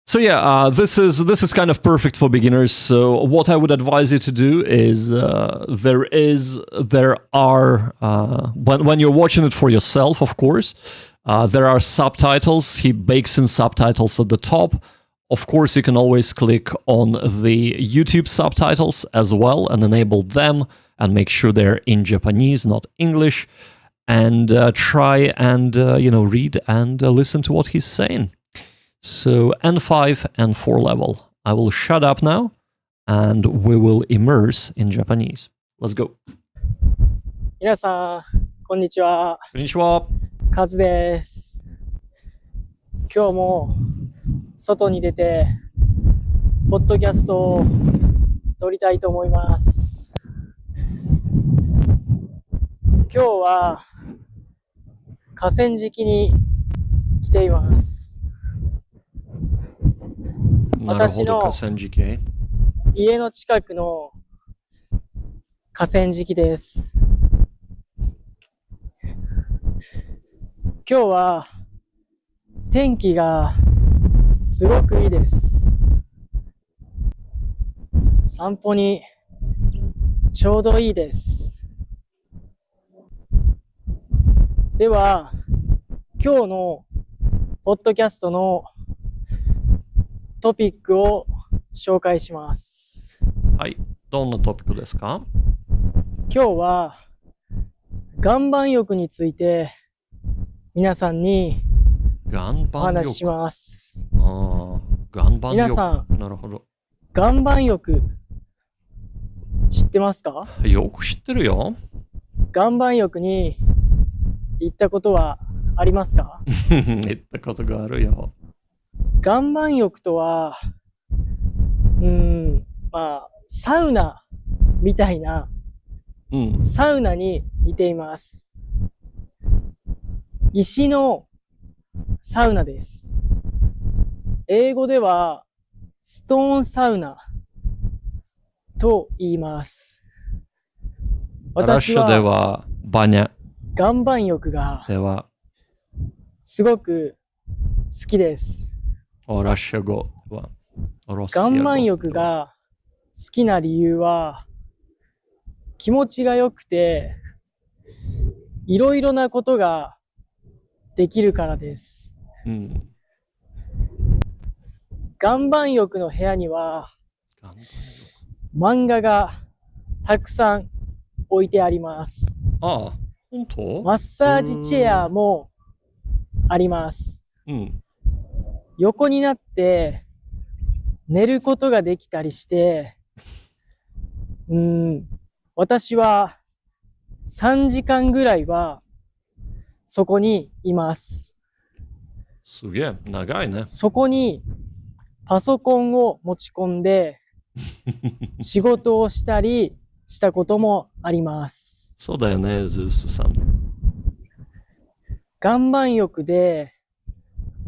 So yeah, this is kind of perfect for beginners. So what I would advise you to do is when you're watching it for yourself, of course, there are subtitles. He bakes in subtitles at the top. Of course, you can always click on the YouTube subtitles as well and enable them and make sure they're in Japanese, not English, and try and read and listen to what he's saying. So N5 and 4 level. I will shut up now, and we will immerse in Japanese. Let's go. 皆さん、こんにちは。こんにちは。カズです。今日も外に出て、ポッドキャストを撮りたいと思います。今日は河川敷に来ています。私の家の近くの河川敷です。今日は天気がすごくいいです。散歩にちょうどいいです。では、今日のポッドキャストのトピックを紹介します。はい、どんなトピックですか？今日は岩盤浴について皆さんにお話しします。岩盤浴。皆さん、なるほど。岩盤浴知ってますか？よく知ってるよ。岩盤浴に行ったことはありますか？行ったことがあるよ。岩盤浴とは、サウナみたいな、サウナに似ています。石のサウナです。英語ではストーンサウナと言います。私は岩盤浴がすごく好きです。岩盤浴が好きな理由は気持ちが良くていろいろなことができるからです。岩盤浴の部屋には漫画がたくさん置いてあります。ああ、本当？マッサージチェアもあります。横になって寝ることができたりして、私は3時間ぐらいはそこにいます。すげえ、長いね。そこにパソコンを持ち込んで仕事をしたりしたこともあります。そうだよね、ズースさん。岩盤浴で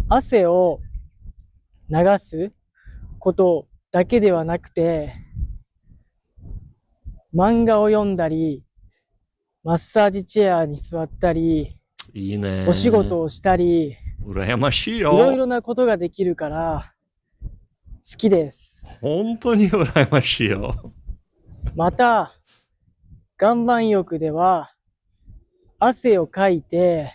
汗を流すことだけではなくて、漫画を読んだり、マッサージチェアに座ったり、いいね。お仕事をしたり、羨ましいよ。いろいろなことができるから好きです。本当に羨ましいよ。また、岩盤浴では汗をかいて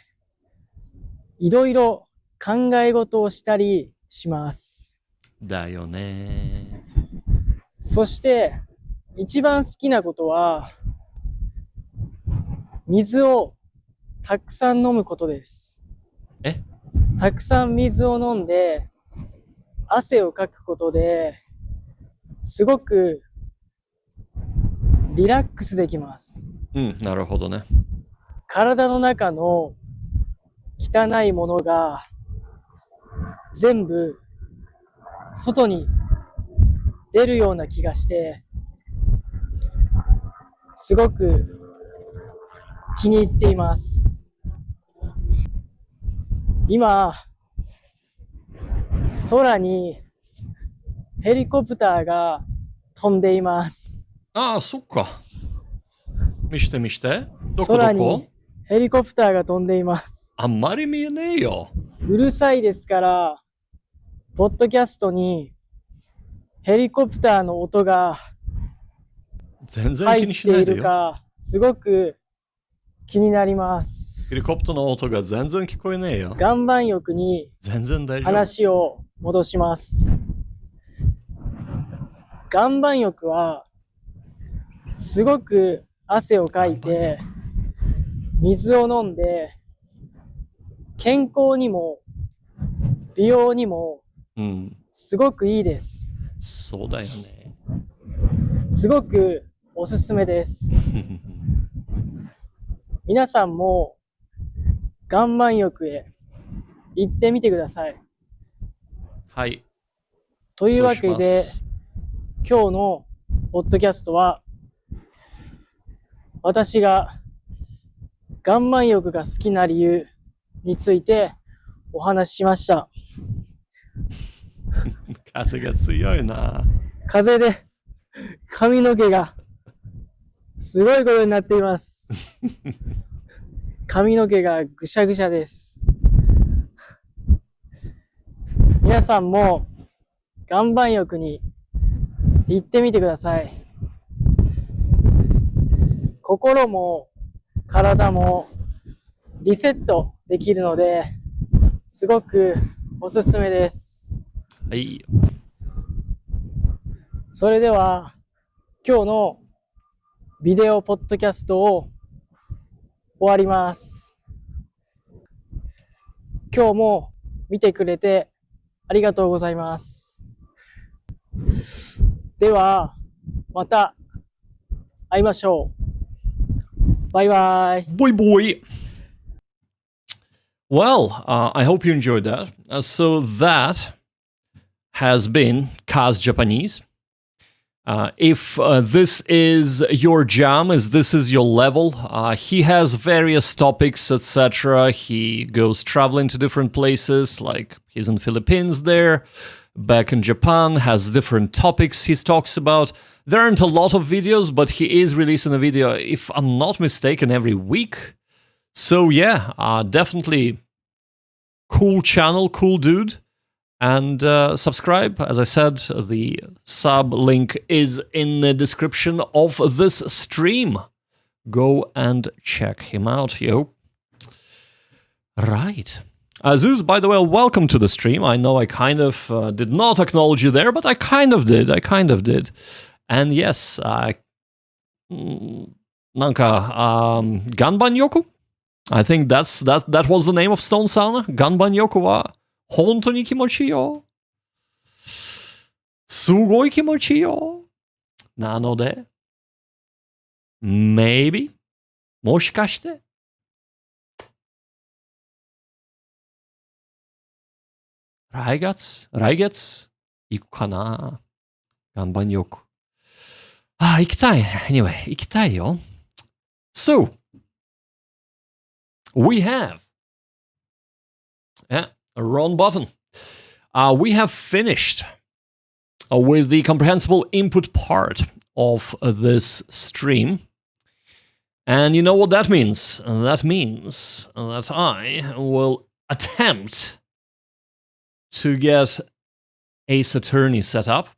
いろいろ考え事をしたりします。だよね。そして一番好きなことは水をたくさん飲むことです。え？たくさん水を飲んで汗をかくことですごくリラックスできます。うん、なるほどね。体の中の汚いものが全部外に出るような気がして、すごく気に入っています。今、空にヘリコプターが飛んでいます。ああ、そっか。見して見して。どこ空にどこ？ヘリコプターが飛んでいます。あんまり見えねえよ。うるさいですから、ポッドキャストにヘリコプターの音が全然気入っていにしないでよ。るか、すごく気になります。ヘリコプターの音が全然聞こえねえよ。岩盤浴に全然大丈夫。話を戻します。岩盤浴はすごく汗をかいて水を飲んで健康にも美容にもすごくいいです。そうだよね。すごくおすすめです。皆さんも岩盤浴へ行ってみてください。はい。というわけで、今日のポッドキャストは、私が岩盤浴が好きな理由についてお話ししました。風が強いな。風で髪の毛がすごいことになっています。髪の毛がぐしゃぐしゃです。皆さんも岩盤浴に行ってみてください。心も体もリセットできるので、すごくおすすめです。はい。それでは、今日のビデオポッドキャストを終わります。今日も見てくれてありがとうございます。では、また会いましょう。バイバイ。Boy, boy. Well, I hope you enjoyed that. So that has been Kaz Japanese. If this is your jam, as this is your level, he has various topics, etc. He goes traveling to different places, like he's in Philippines there, back in Japan, has different topics he talks about. There aren't a lot of videos, but he is releasing a video, if I'm not mistaken, every week. So yeah, definitely cool channel, cool dude. And subscribe. As I said, the sub link is in the description of this stream. Go and check him out, yo. Right. Zeus, by the way, welcome to the stream. I know I kind of did not acknowledge you there, but I kind of did. And yes, Nanka, Ganban Yoku? I think that was the name of Stone Sauna. Ganban Yoku wa 本当に気持ちいいよ。すごい気持ちいいよ。なので、maybe もしかして、来月行くかな。岩盤浴。行きたい。Anyway, 行きたいよ。So, we have a wrong button. We have finished with the comprehensible input part of this stream. And you know what that means? That means that I will attempt to get Ace Attorney set up.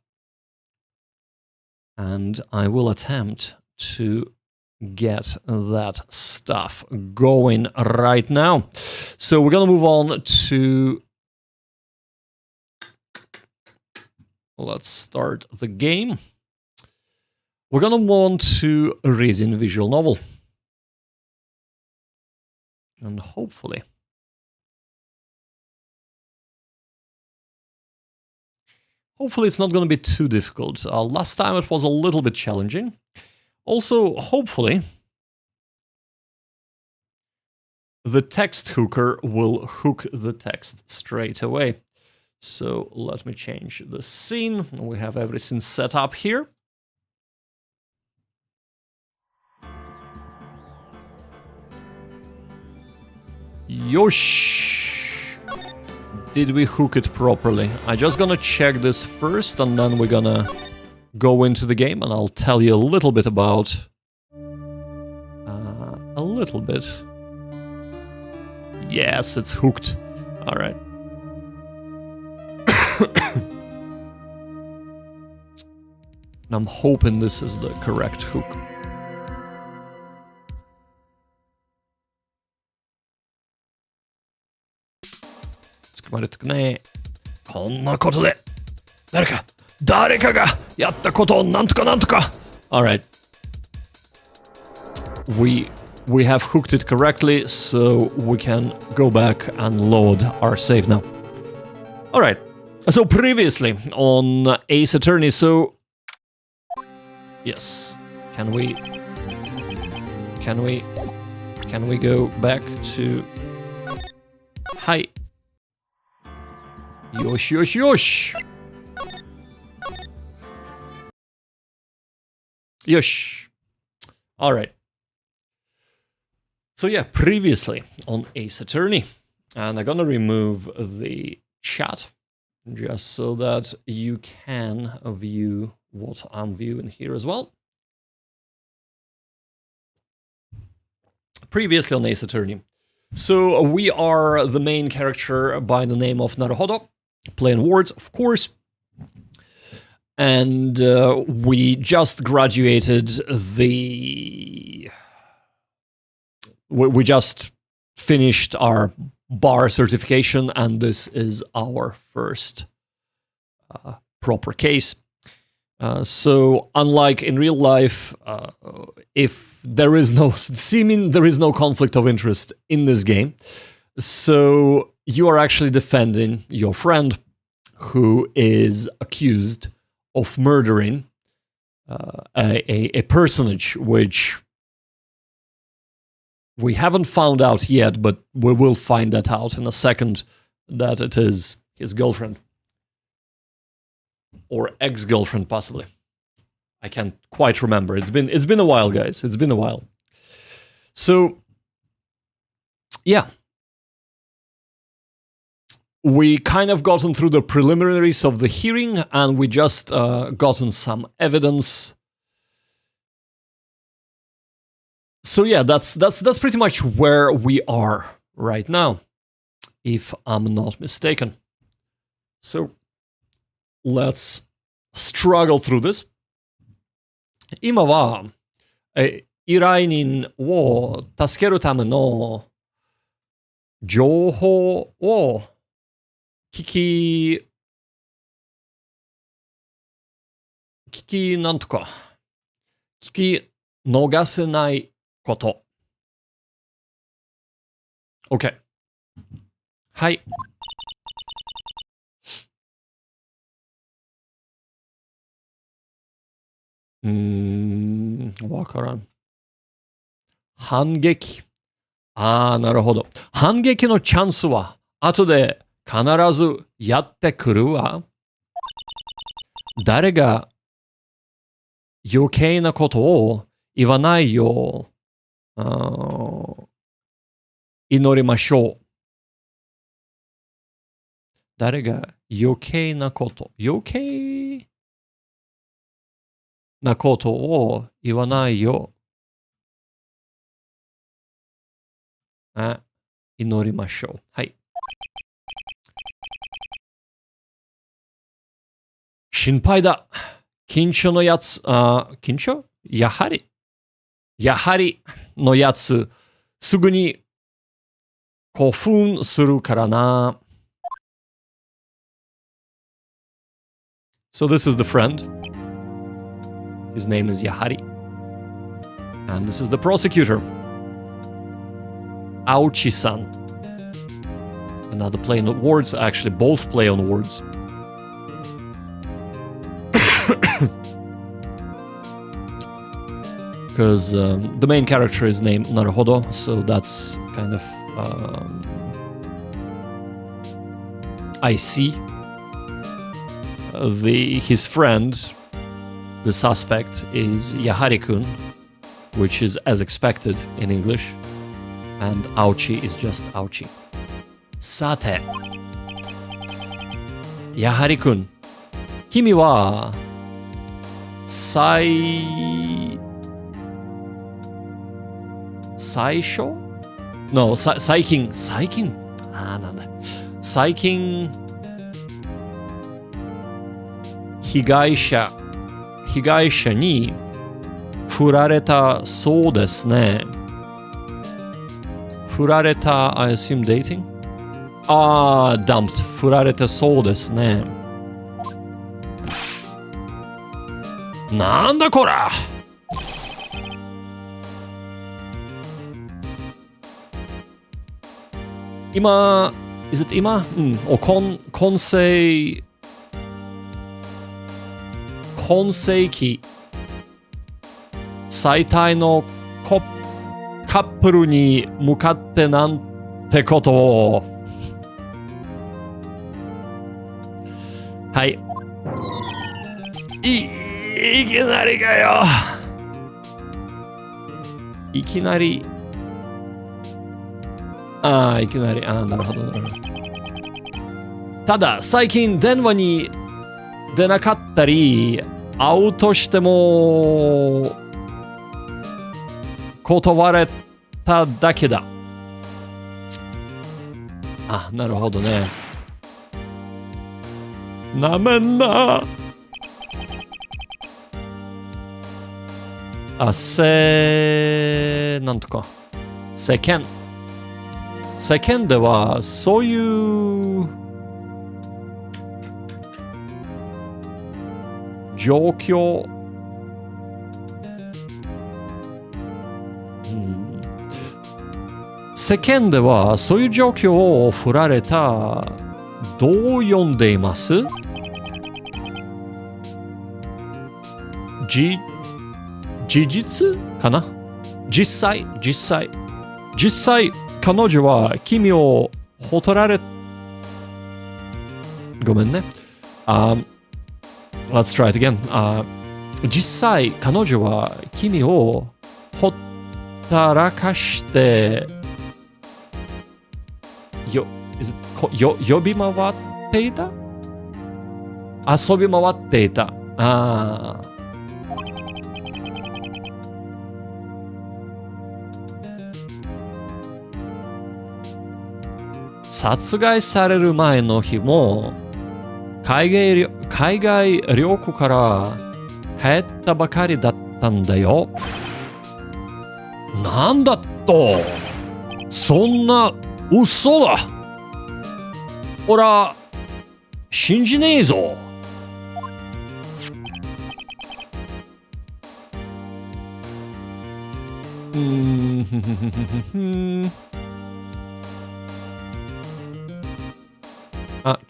And I will attempt to get that stuff going right now. So we're gonna move on to... Let's start the game. We're gonna move on to reading visual novel. And hopefully it's not going to be too difficult. Last time it was a little bit challenging. Also, hopefully, the text hooker will hook the text straight away. So let me change the scene. We have everything set up here. Yosh! Did we hook it properly? I'm just gonna check this first, and then we're gonna go into the game, and I'll tell you a little bit about... a little bit. Yes, it's hooked. Alright. I'm hoping this is the correct hook.こんなことで誰かがやったことをなんとかなんとか Alright. We have hooked it correctly, so we can go back and load our save now. Alright. So previously on Ace Attorney, so... Yes. Can we go back to... Hi. Yosh. Alright. So yeah, previously on Ace Attorney. And I'm gonna remove the chat just so that you can view what I'm viewing here as well. Previously on Ace Attorney. So we are the main character by the name of Naruhodo. Playing words, of course. And we just graduated the... We just finished our bar certification, and this is our first proper case. So unlike in real life, if there is no conflict of interest in this game, so you are actually defending your friend who is accused of murdering a personage which we haven't found out yet, but we will find that out in a second, that it is his girlfriend. Or ex-girlfriend, possibly. I can't quite remember. It's been a while, guys. It's been a while. So, yeah. We kind of gotten through the preliminaries of the hearing, and we just gotten some evidence. So yeah, that's pretty much where we are right now, if I'm not mistaken. So let's struggle through this. 今は依頼人を助けるための情報を聞き逃せないこと。OK。はい。わからん。反撃。なるほど。反撃のチャンスは後で必ずやってくるわ。誰が余計なことを言わないよう祈りましょう。誰が余計なこと、余計なことを言わないよう祈りましょう。はい。心配だ。緊張のやつ、緊張やはりやはりのやつ、すぐに興奮するからな。So this is the friend. His name is Yahari. And this is the prosecutor. Auchi-san. Another play on words. Actually, both play on words. Because the main character is named Naruhodo, so that's kind of... I see. His friend, the suspect, is Yahari-kun, which is as expected in English. And Auchi is just Auchi. Sate. Yahari-kun. Kimi wa... Saisho? No, Saikin. Saikin? Saikin... 被害者に振られたそうですね。振られた、I assume dating? dumped. 振られたそうですね。なんだこら！今、is it 今？今世紀最大のカップルに向かってなんてことを。はい。いきなりかよ。いきなり。いきなり。なるほど、なるほど。ただ、最近電話に出なかったり、会うとしても、断れただけだ。なるほどね。なめんな。なんとか。世間では、そういう、状況、世間ではそういう状況を振られたどう読んでいます？事実かな？実際彼女は君をほとられ、ごめんね。Let's try it again. 実際、彼女は君をほったらかして、呼び回っていた？遊び回っていた。殺害される前の日も、海外旅行から帰ったばかりだったんだよ。なんだと？そんな嘘だ。ほら、信じねえぞ。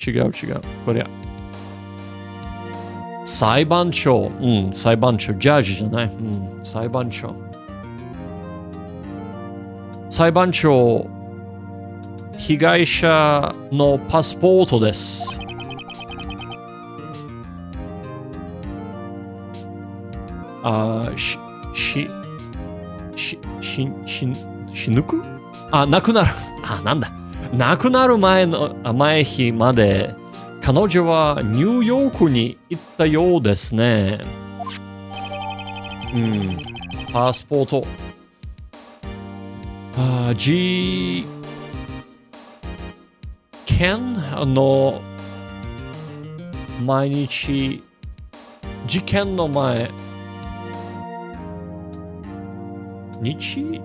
違う。こりゃ。裁判長。裁判長。ジャッジじゃない。裁判長。裁判長、被害者のパスポートです。死ぬく？亡くなる。なんだ。亡くなる前日まで、彼女はニューヨークに行ったようですね。パスポート。事件の毎日、事件の前、日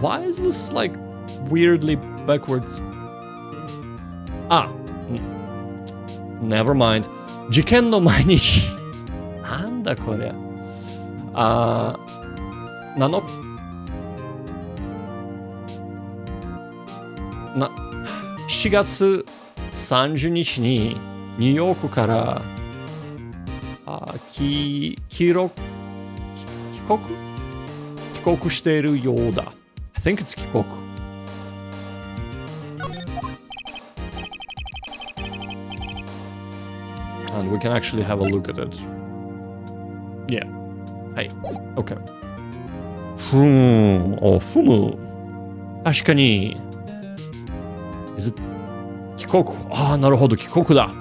why is this like weirdly backwards? Never mind. 受験の毎日。なんだこれ。7月30日にニューヨークから帰国しているようだ。I think it's 帰国。And we can actually have a look at it. Yeah. はい。OK。ふむ。確かに。Is it 帰国。なるほど、帰国だ。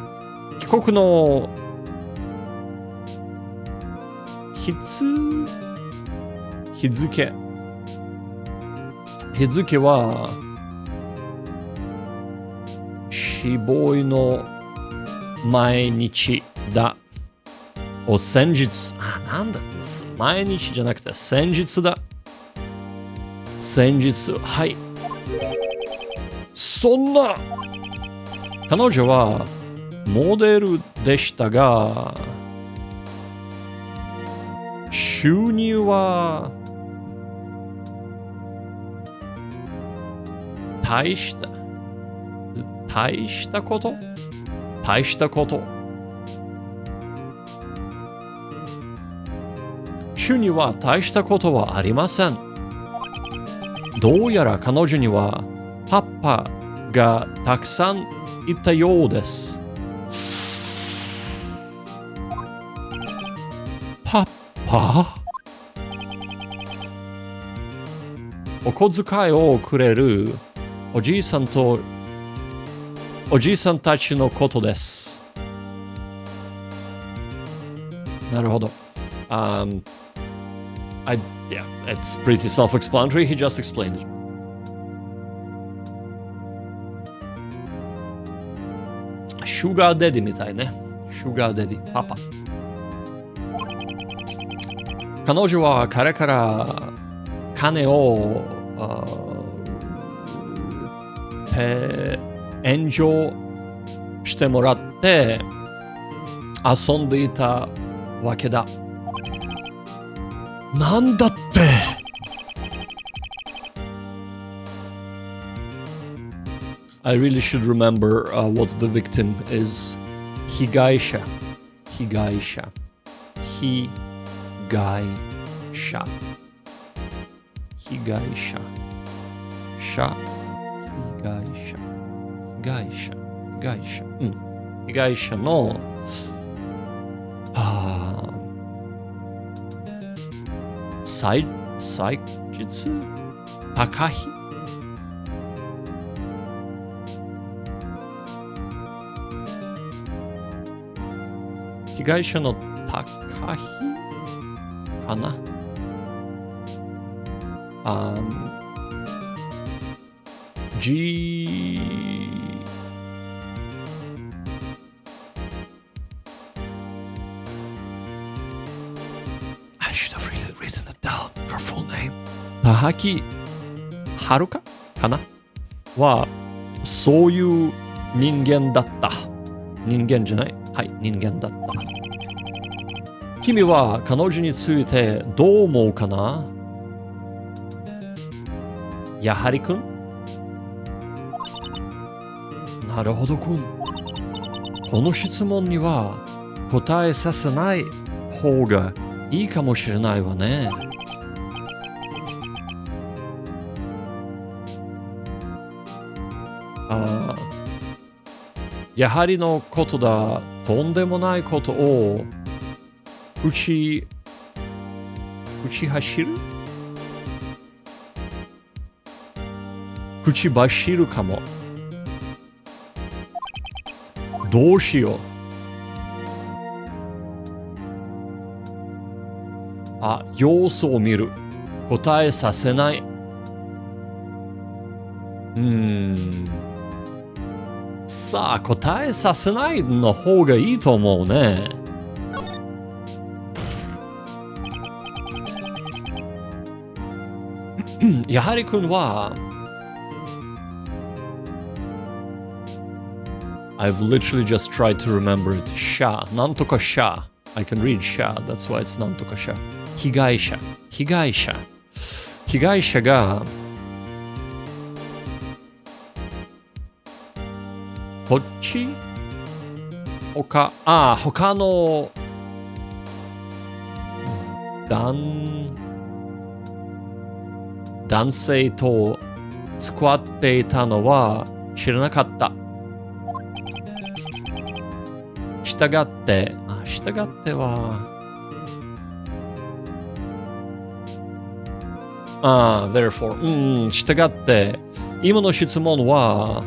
帰国の日付は死亡の毎日だ。先日。なんだ。毎日じゃなくて先日だ。先日。はい。そんな。彼女はモデルでしたが、収入は大したこと収入は大したことはありません。どうやら彼女にはパパがたくさんいたようです。パパ？お小遣いをくれるおじいさんたちのことです。なるほど。Yeah, it's pretty self-explanatory. He just explained it. シュガーデディみたいね。シュガーデディ、パパ。彼女は彼から金を援助してもらって遊んでいたわけだ。なんだって。I really should remember what the victim is. 被害者。被害者。被害者。被害者。者。被害者。被害者。被害者。被害者の祭日高日被害者の高日かな。I should have really written it down. Her full name. 高木遥かなはそういう人間だった。人間じゃない。はい、人間だった。君は彼女についてどう思うかな？やはりくん？なるほどくん。この質問には答えさせない方がいいかもしれないわね。やはりのことだ。とんでもないことを打ち走る口走るかも。どうしよう。様子を見る。答えさせさあ、答えさせないの方がいいと思うね。やはり君は、I've literally just tried to remember it. シャ。なんとかシャ。I can read シャ。That's why it's なんとかシャ。被害者。被害者。被害者が、こっち他の男性と使っていたのは知らなかった。従っては、therefore、従って、今の質問は、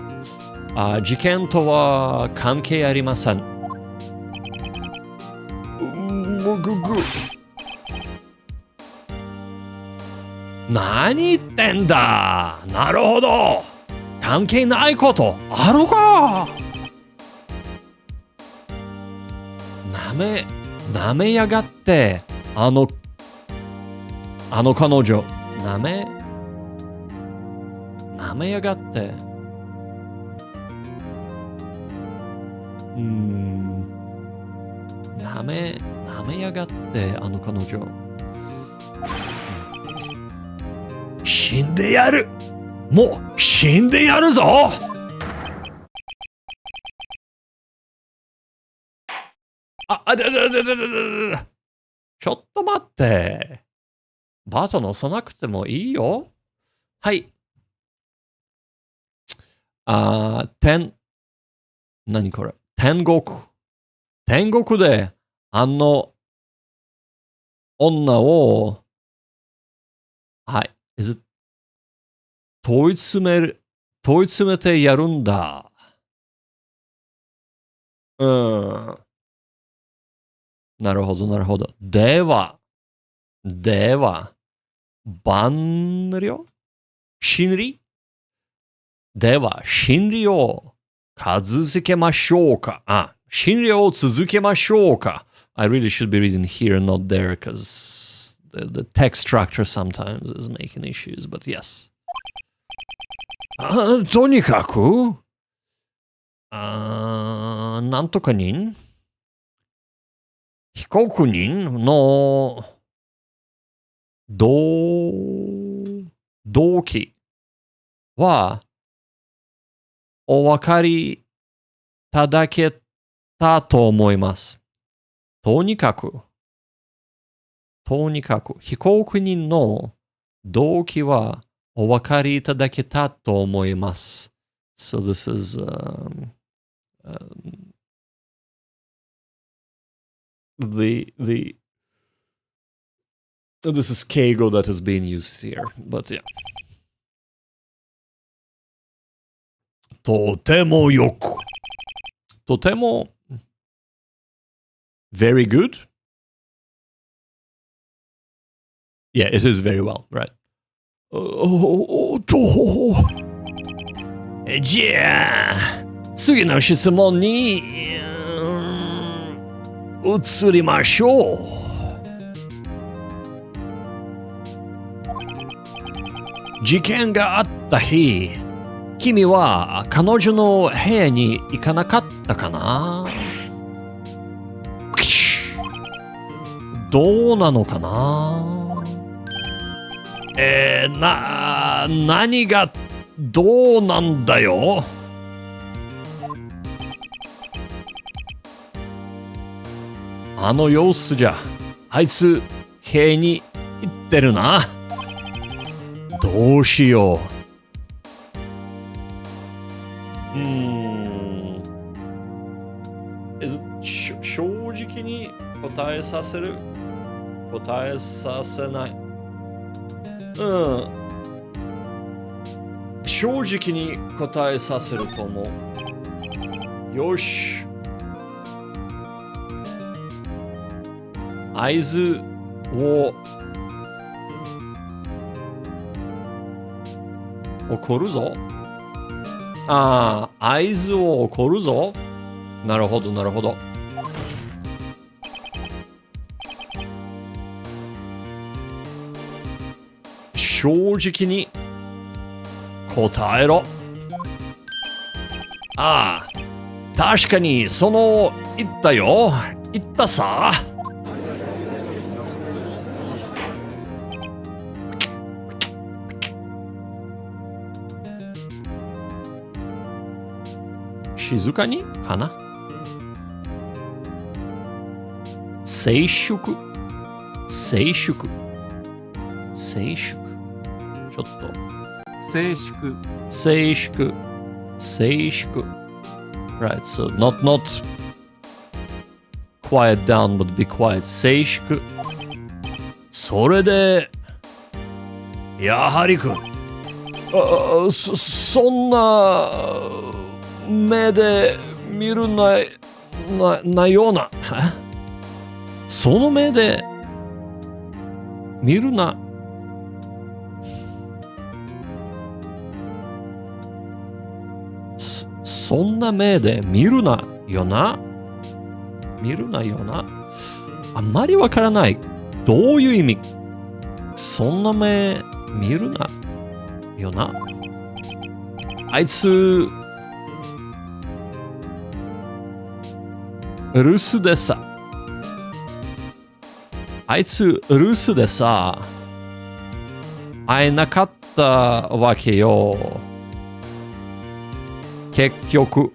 事件とは関係ありません。何言ってんだ。なるほど。関係ないことあるか。なめやがって、あの彼女、なめやがって。なめやがって、あの彼女。死んでやる。もう死んでやるぞ。ちょっと待って。バトン押さなくてもいいよ。はい。何これ？天国であの女を、はい。問い詰めてやるんだ。なるほど。では、真理では、真理を続けましょうか。真理を続けましょうか。I really should be reading here, not there, because the text structure sometimes is making issues, but yes. とにかく、なんとか人被告人の動機はお分かりいただけたと思います。とにかく、被告人の動機はお分かりいただけたと思います。So this is this is Keigo that is being used here, but yeah. とてもよく。とても very good. Yeah, it is very well, right? じゃあ、次の質問に移りましょう。事件があった日、君は彼女の部屋に行かなかったかな？どうなのかな？何がどうなんだよ？あの様子じゃ、あいつ部屋に行ってるな。どうしよう。正直に答えさせる？答えさせない。正直に答えさせると思う。よし。合図を起こるぞ。ああ、合図を送るぞ。なるほど、なるほど。正直に答えろ。ああ、確かに言ったよ。言ったさ。静かにかな。静粛。静粛。静粛。ちょっと。静粛。静粛。静粛。Right, so not quiet down, but be quiet. 静粛。それで、やはりくん。そんな目で見るなような。その目で見るな。そんな目で見るなよな。見るなよな。あんまりわからない。どういう意味？そんな目見るなよな。あいつ留守でさ。あいつ留守でさ。会えなかったわけよ。結局。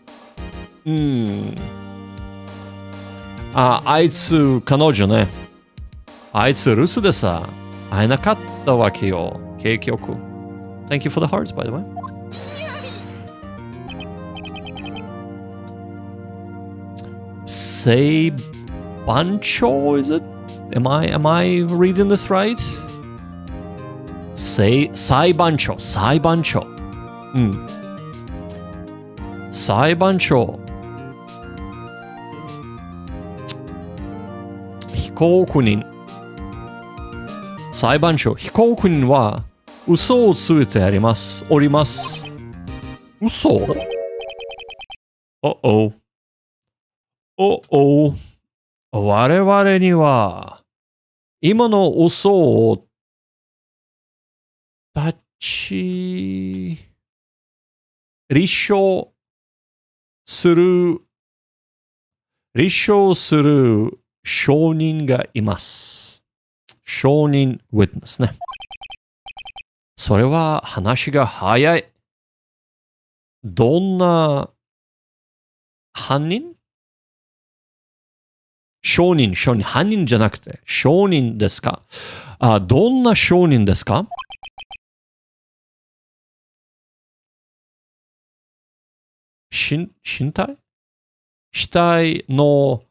あいつ彼女ね。あいつ留守でさ。会えなかったわけよ。結局。Thank you for the hearts, by the way. Say Bancho, is it? Am I reading this right? Say裁判長。裁判長。裁判長。被告人。裁判長。被告人は嘘をついております。嘘？我々には今の嘘を立証する証人がいます。証人 witness ね。それは話が早い。どんな犯人？証人、犯人じゃなくて、証人ですか？どんな証人ですか？身体？死体の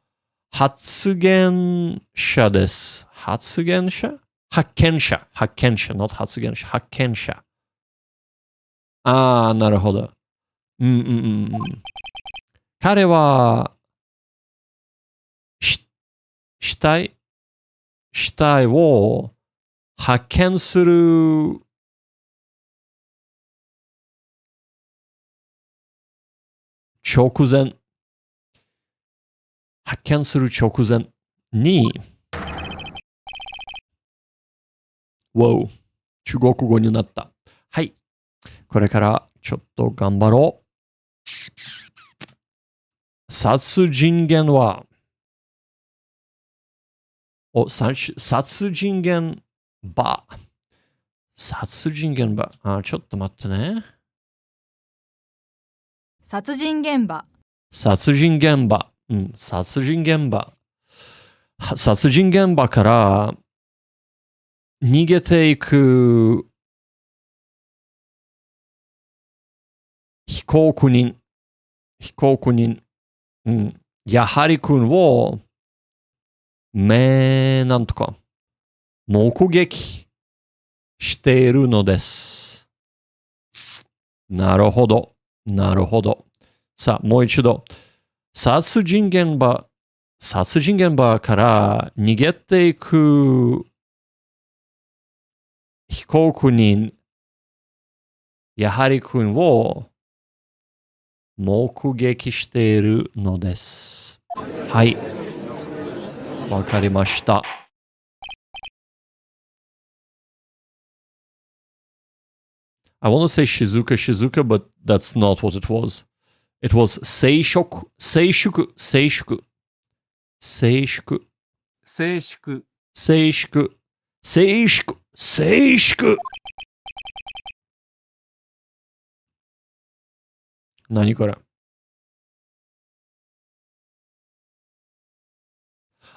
発言者です。発見者、not 発言者、発見者。なるほど。彼は、死体を発見する直前に、中国語になった。はい。これからちょっと頑張ろう。殺人現は、殺人現場。ちょっと待ってね。殺人現場。殺人現場から逃げていく被告人。やはり君をなんとか目撃しているのです。なるほど。さあ、もう一度。殺人現場から逃げていく被告人、やはり君を目撃しているのです。はい。わかりました。I want to say Shizuka, but that's not what it was. It was Seishoku. 静粛。何これ？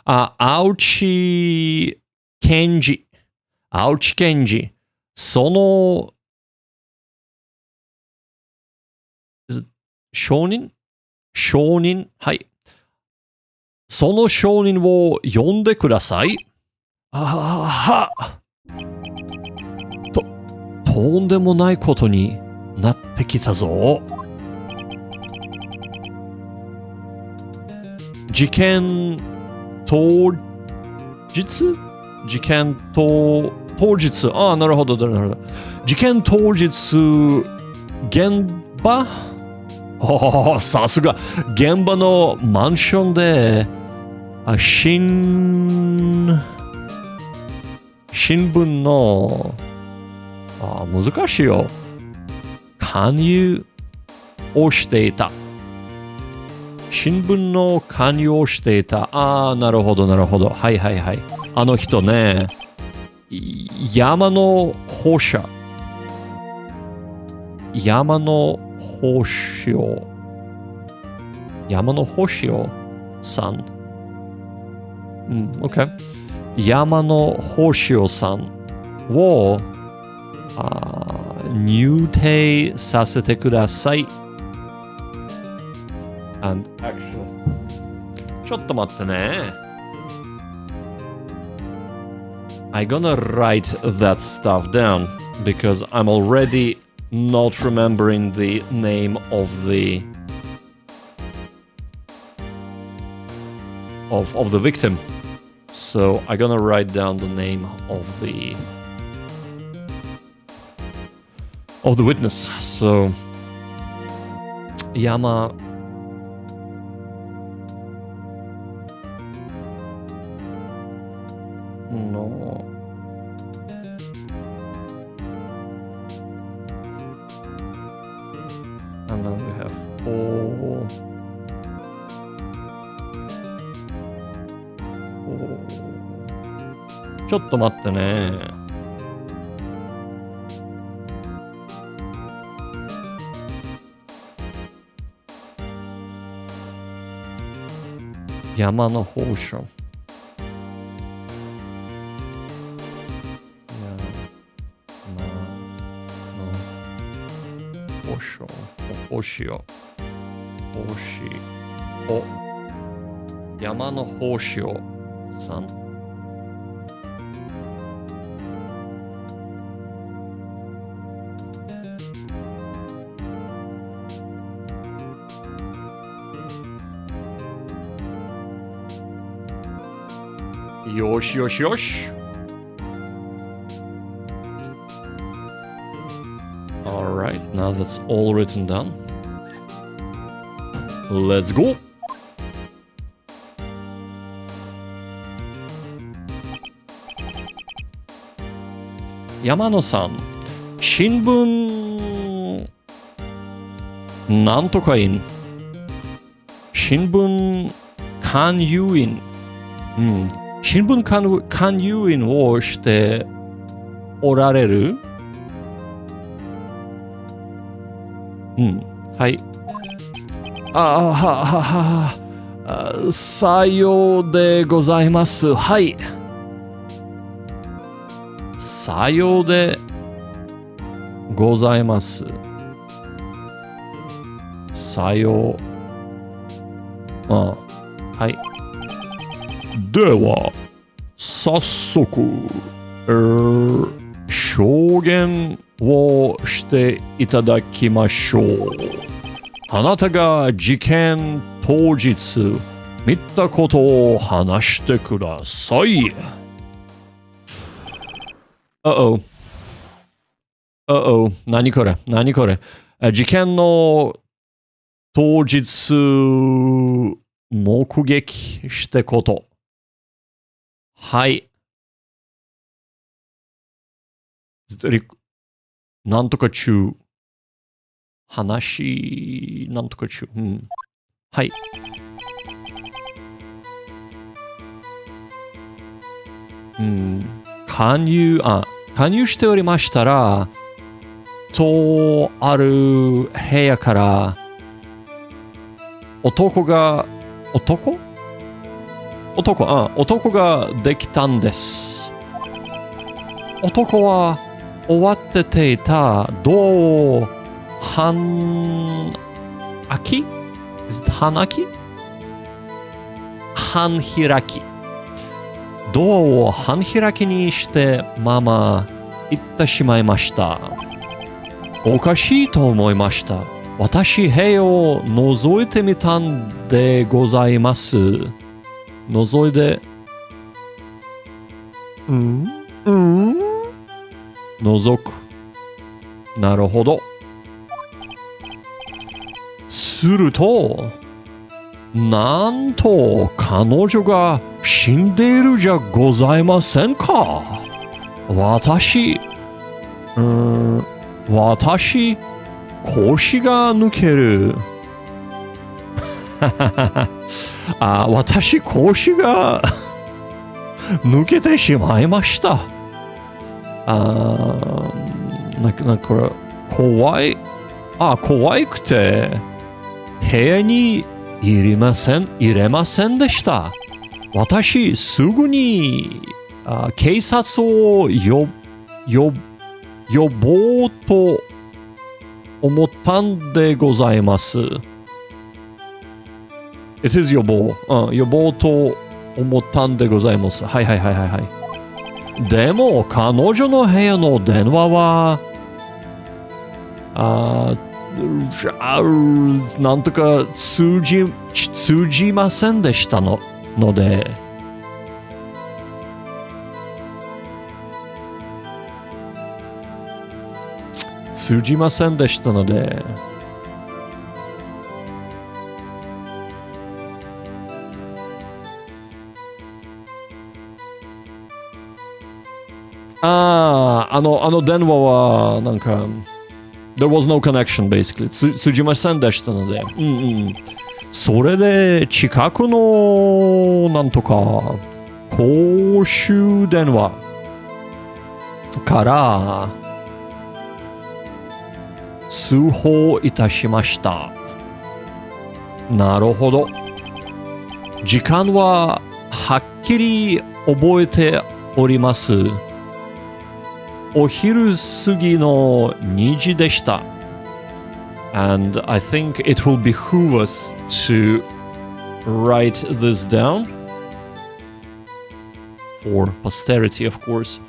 アウチケンジ。その、証人はい。その証人を呼んでください。とんでもないことになってきたぞ。事件当日なるほど。事件当日、現場さすが。現場のマンションで、新聞の、難しいよ。勧誘をしていた。新聞の勧誘をしていた。なるほど。はい。あの人ね、山の放射さん。OK。山の星潮さんを入廷させてください。And actually, ちょっと待ってね。I'm gonna write that stuff down because I'm already not remembering the name of the victim. So I'm gonna write down the name of the witness. So Yama. No. And then we have four.ちょっと待ってね。山の宝書。山の宝書さん。よし。Alright, now that's all written down. Let's go! 山野さん、新聞なんとか員、新聞勧誘員、新聞勧誘員をしておられる？はい。さようでございます。はい。さようでございます。さよう。はい。では、早速、証言をしていただきましょう。あなたが事件当日見たことを話してください。何これ。事件の当日目撃したこと。はい。なんとか中。話、なんとか中。うん。はい。うん。加入しておりましたら、とある部屋から男ができたんです。男は終わってていたドアを半開きドアを半開きにしてまま行ってしまいました。おかしいと思いました。私、部屋を覗いてみたんでございます。覗いで、覗く。なるほど。すると、なんと彼女が死んでいるじゃございませんか。私、腰が抜ける。私、腰が抜けてしまいました。なんか怖くて、部屋に入れませんでした。私、すぐに警察を呼ぼうと思ったんでございます。It is 呼ぼうと思ったんでございます。はい。でも、彼女の部屋の電話は、なんとか通じませんでしたので、通じませんでしたので、あの電話はなんかThere was no connection basically 通じませんでしたので、それで近くのなんとか公衆電話から通報いたしました。なるほど。時間ははっきり覚えております。お昼過ぎの2時でした。And I think it will behoove us to write this down for posterity, of course.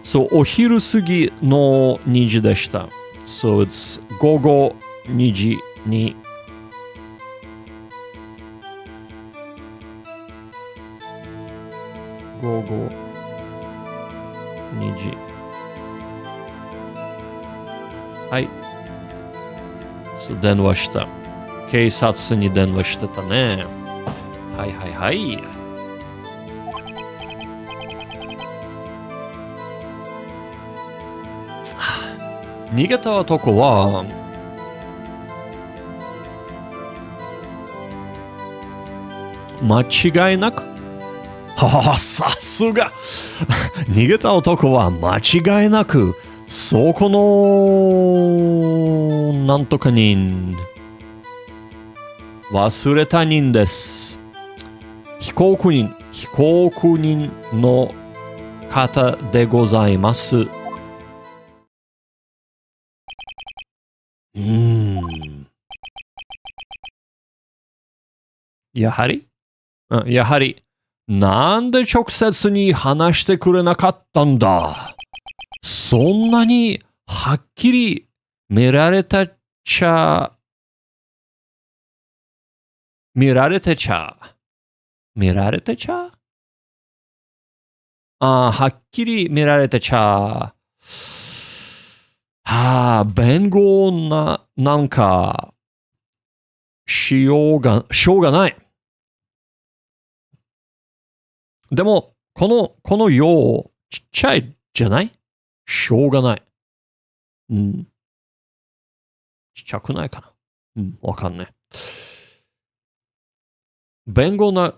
So お昼過ぎの2時でした。So it's 午後2時に午後2時。はい。そう、電話した。警察に電話してたね。はい。逃げた男は、間違いなく、さすが逃げた男は間違いなく、そこのなんとか人、忘れた人です。被告人の方でございます。やはり、なんで直接に話してくれなかったんだ。そんなにはっきり見られてちゃはっきり見られてちゃ弁護なんかしょうがない。でも、このよちっちゃいじゃない？しょうがない。うん。ちっちゃくないかな。うん、わかんない。弁護な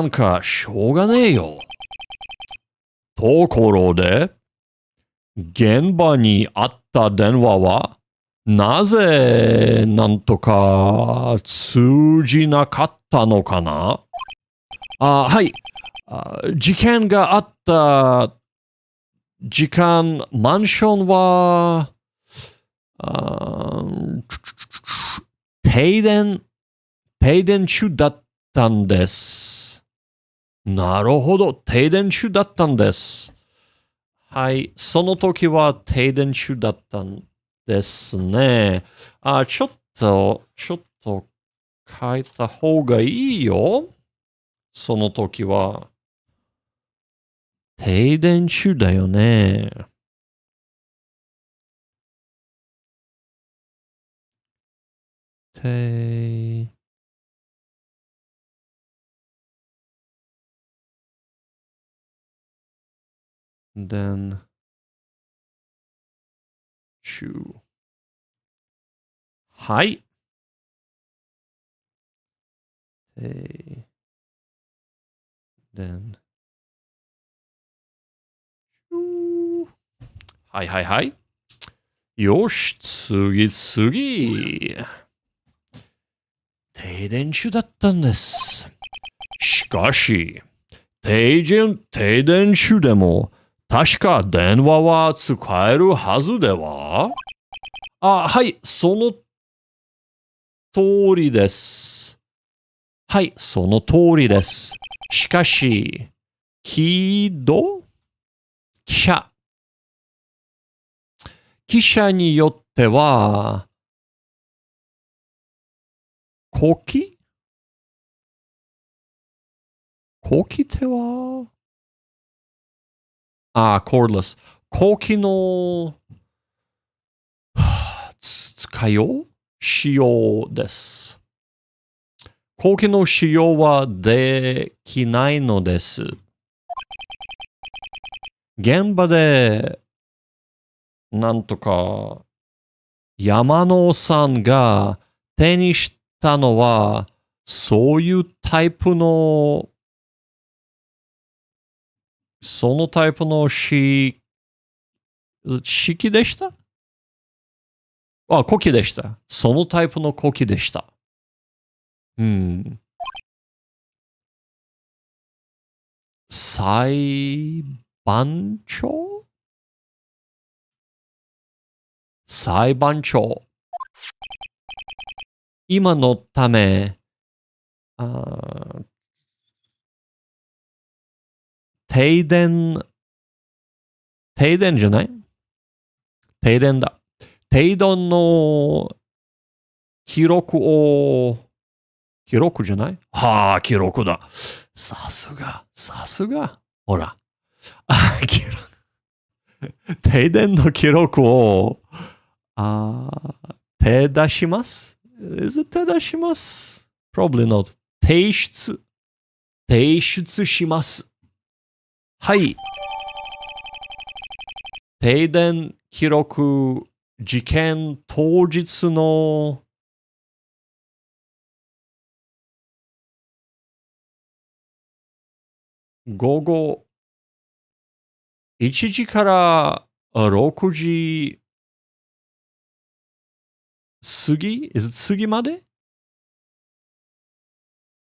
んかしょうがねえよ。ところで、現場にあった電話は、なぜなんとか通じなかったのかな？はい。事件があった時間、マンションは、停電中だったんです。なるほど、停電中だったんです。はい、その時は停電中だったんですね。ちょっと変えた方がいいよ。その時は。停電中だよね。停電中。はい。停電中。はいはいはい。よし、次。停電中だったんです。しかし、停電中でも、確か電話は使えるはずでは？はい、その通りです。はい、その通りです。しかし、記者によっては、後期手はcordless。後期の使用です。後期の使用はできないのです。現場で、なんとか、山野さんが手にしたのは、そういうタイプの、そのタイプの式でした？呼気でした。そのタイプの呼気でした。うん。裁判長。今のため、停電じゃない？停電だ。停電の記録じゃない？記録だ。さすが。ほら。停電の記録を、手出します？ Is it 手出します？ Probably not. 提出します。はい。停電記録、事件当日の午後1時から6時過ぎまで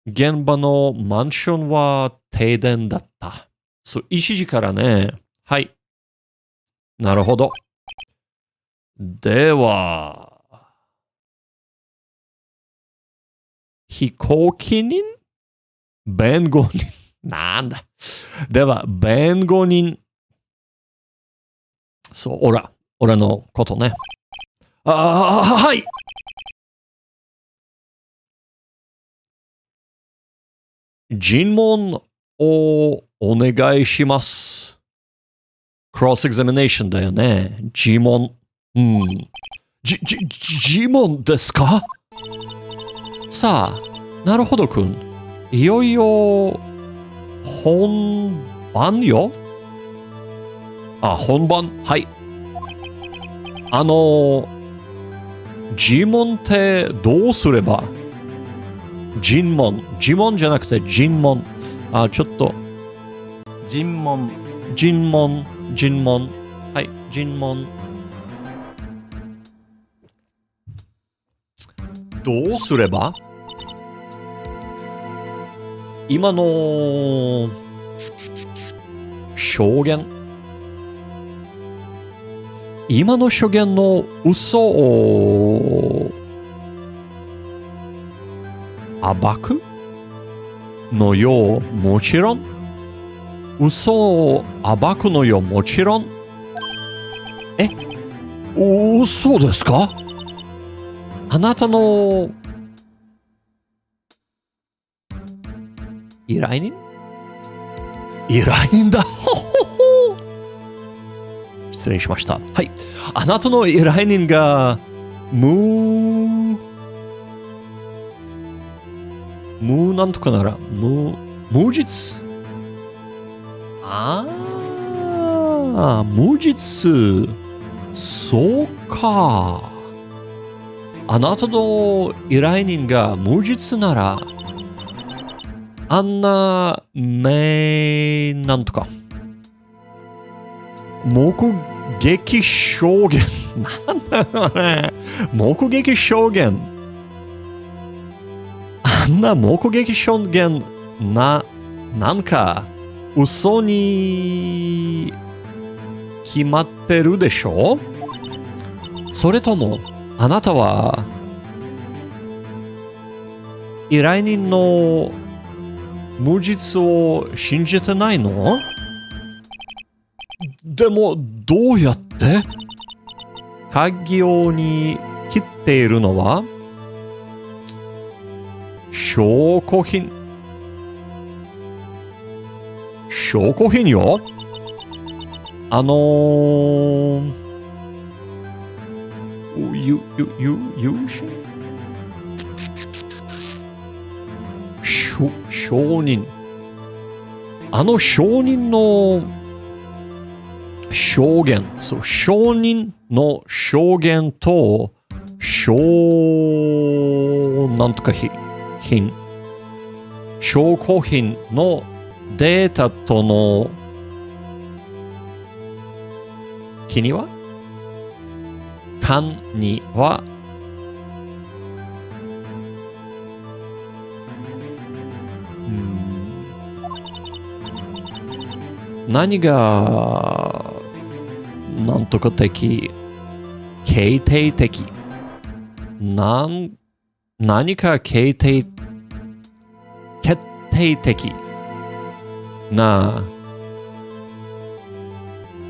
現場のマンションは停電だった。そう、1時からね。はい。なるほど。では、飛行機人？弁護人。なんだ。では、弁護人。そう、俺のことね。はい。尋問をお願いします。クロスエグザミネーションだよね。尋問。うん。尋問ですか？さあ、なるほどくん。いよいよ本番よ。本番。はい。尋問ってどうすれば？尋問じゃなくて尋問。ちょっと。尋問。はい、尋問。どうすれば？今の証言。今の証言の嘘を暴くのよ、もちろん。嘘を暴くのよ、もちろん。嘘ですか？あなたの依頼人？依頼人だ。失礼しました。はい。あなたの依頼人がなんとかなら無実。無実。そうか。あなたの依頼人が無実なら、あんななんとか。目撃証言。なんだろうね。目撃証言。あんな目撃証言なんか嘘に決まってるでしょ？それともあなたは依頼人の無実を信じてないの？でもどうやって？鍵をに切っているのは証拠品よ。証人。証人の証言。そう、証人の証言と、なんとか品。証拠品のデータとの間には何がなんとか的、形定的、何か決定的な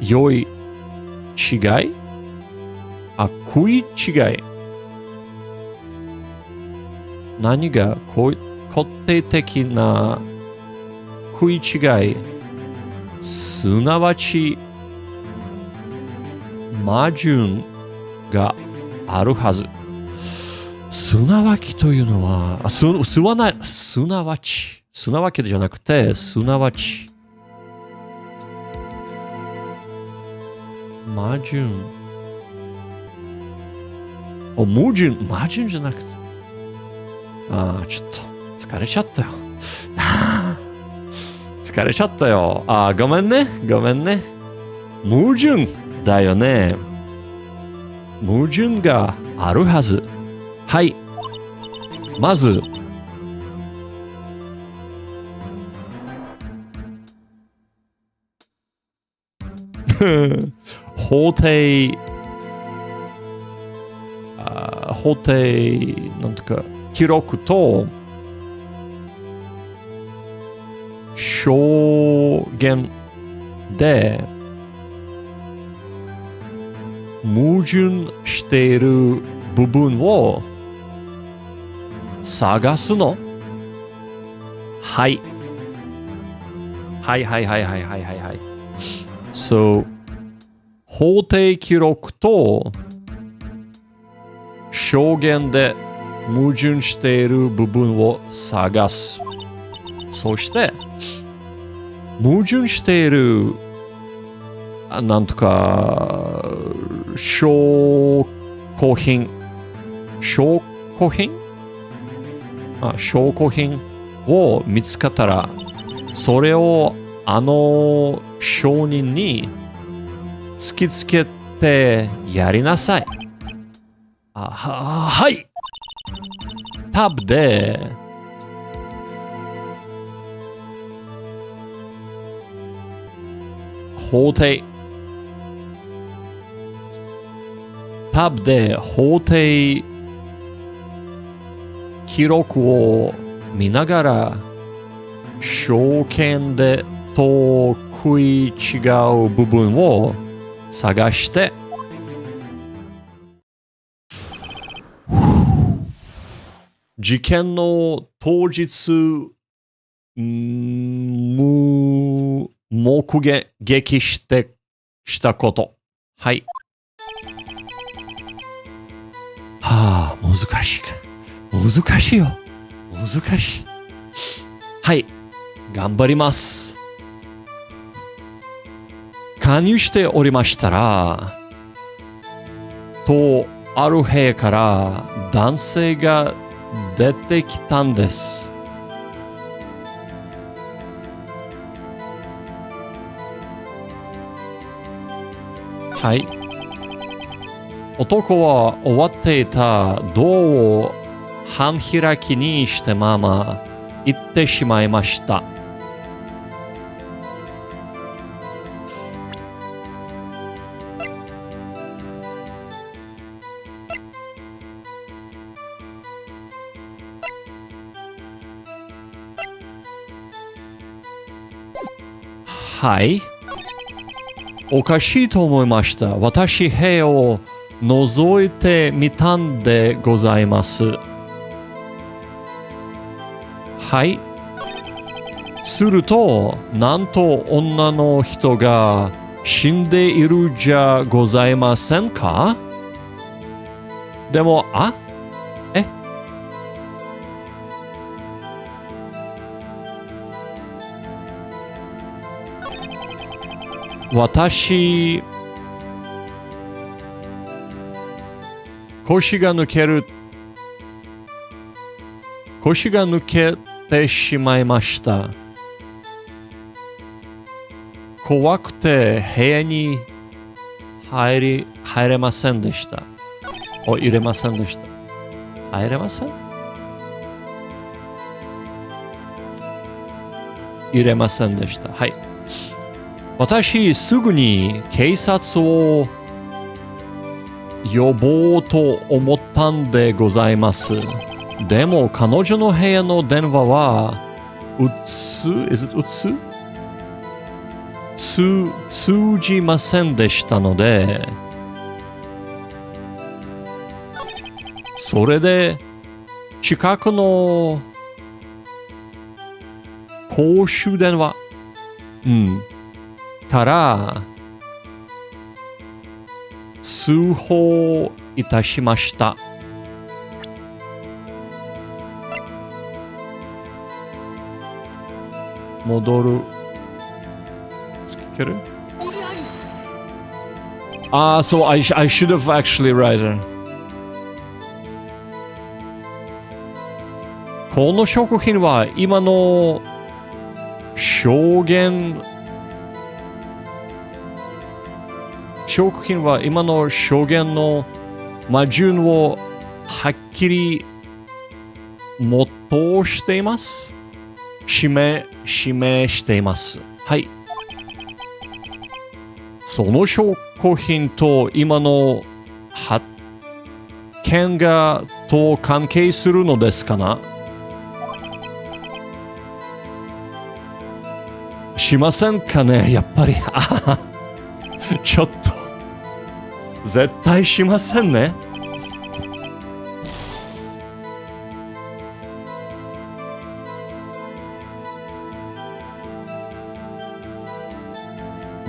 良い違い、食い違い、何が固定的な食い違い、すなわち矛盾があるはず。すなわきというのは、すなわちじゃなくて、すなわち。矛盾じゃなくて。ちょっと、疲れちゃったよ。疲れちゃったよ。ごめんね。矛盾だよね。矛盾があるはず。はい。まず、法廷、なんとか、記録と、証言で、矛盾している部分を探すの？はい。So、法廷記録と証言で矛盾している部分を探す。そして、矛盾している、なんとか、証拠品証拠品を見つかったら、それを証人に突きつけてやりなさい。はい。タブで、法廷。タブで法廷記録を見ながら証券でと食い違う部分を探して事件の当日目撃したこと。はい。はあ、難しいか。難しいよ。難しい。はい。頑張ります。加入しておりましたら、とある部屋から男性が出てきたんです。はい。男は終わっていたドアを半開きにしてまま行ってしまいました。はい。おかしいと思いました。私、部屋を覗いてみたんでございます。はい。すると、なんと女の人が死んでいるじゃございませんか？でも、私、腰が抜けてしまいました。怖くて部屋に入れませんでした。入れませんでした。入れません？入れませんでした。はい。私、すぐに警察を呼ぼうと思ったんでございます。でも、彼女の部屋の電話は、通じませんでしたので、それで、近くの公衆電話、から通報いたしました。戻る。つける？So I should have actually written. この食品は今の証言の矛盾をはっきりもっとしています。示しています。はい。その証拠品と今の発見がと関係するのですかな？しませんかね？やっぱり。ちょっと。絶対しませんね。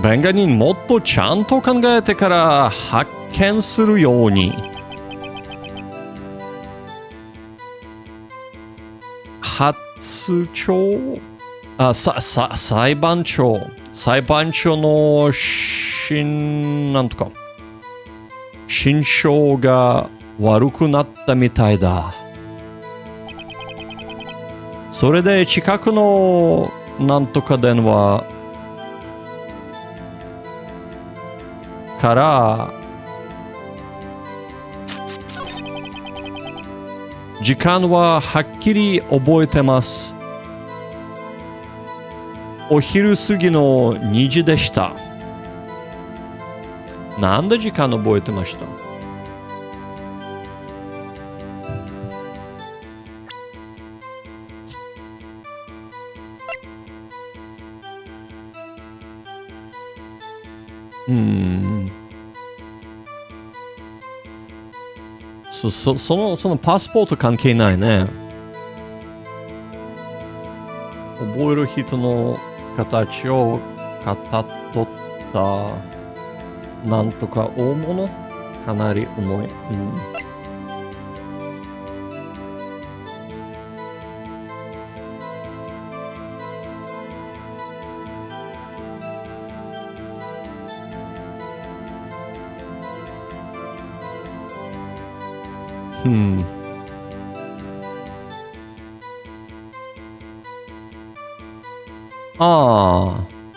弁護人もっとちゃんと考えてから発見するように。発長裁判長のなんとか心象が悪くなったみたいだ。それで近くのなんとか電話から時間ははっきり覚えてます。お昼過ぎの2時でした。なんで時間覚えてました？そのパスポート関係ないね。覚える人の形をかたどったなんとか大物かなり重い。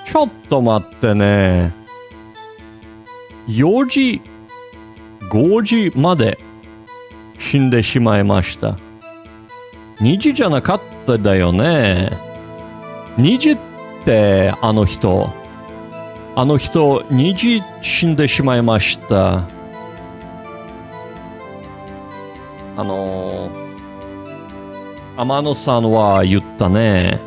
ちょっと待ってね。4時、5時まで死んでしまいました。2時じゃなかっただよね。2時ってあの人2時死んでしまいました。天野さんは言ったね。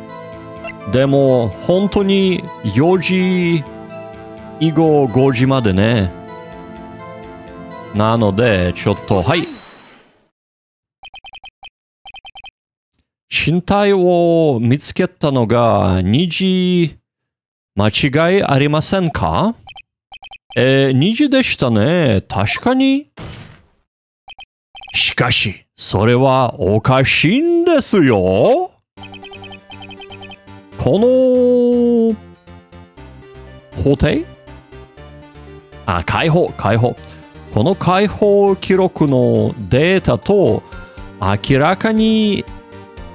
でも本当に4時以後5時までね。なのでちょっと身体を見つけたのが2時間違いありませんか？2時でしたね。確かに。しかしそれはおかしいんですよ。この法廷解放この解放記録のデータと明らかに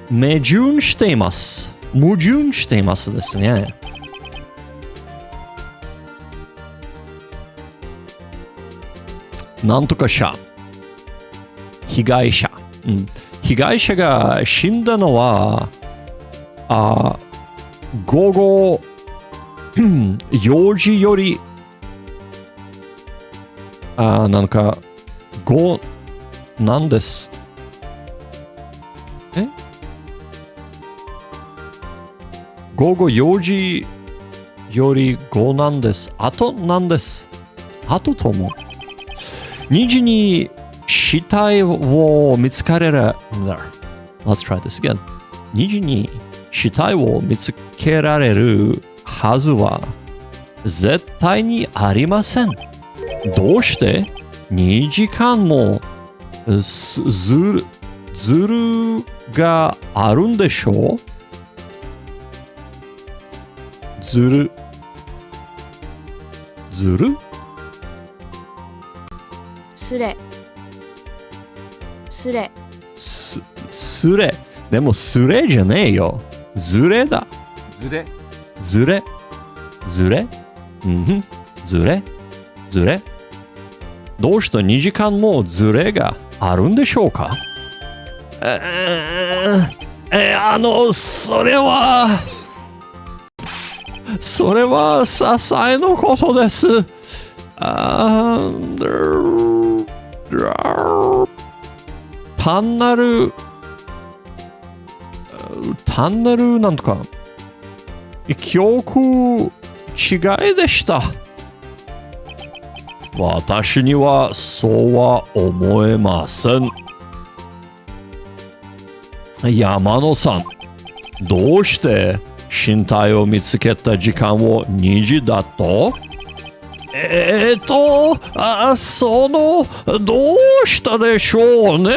矛盾していますですね。なんとか者被害者が死んだのは午後4時よりなんか5なんです。午後4時より5なんです。あとなんです。あととも2時に死体を見つかれる。Let's try this again. 2時に死体を見つけられるはずは絶対にありません。どうして2時間もずるがあるんでしょう？ずるすれでもすれじゃねえよ。ずれだ。ずれどうして2時間もずれがあるんでしょうか？それは些細のことです。単なるなんとか記憶違いでした。私にはそうは思えません。山野さん、どうして身体を見つけた時間を2時だと？どうしたでしょうね。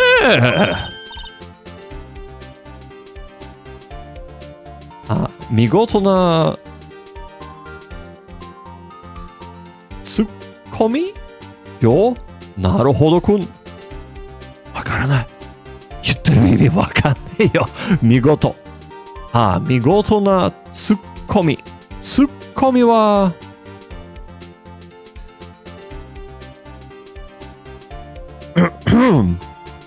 見事なツッコミよ。なるほどくん。わからない。言ってる意味わかんないよ。見事。見事なツッコミ。ツッコミは、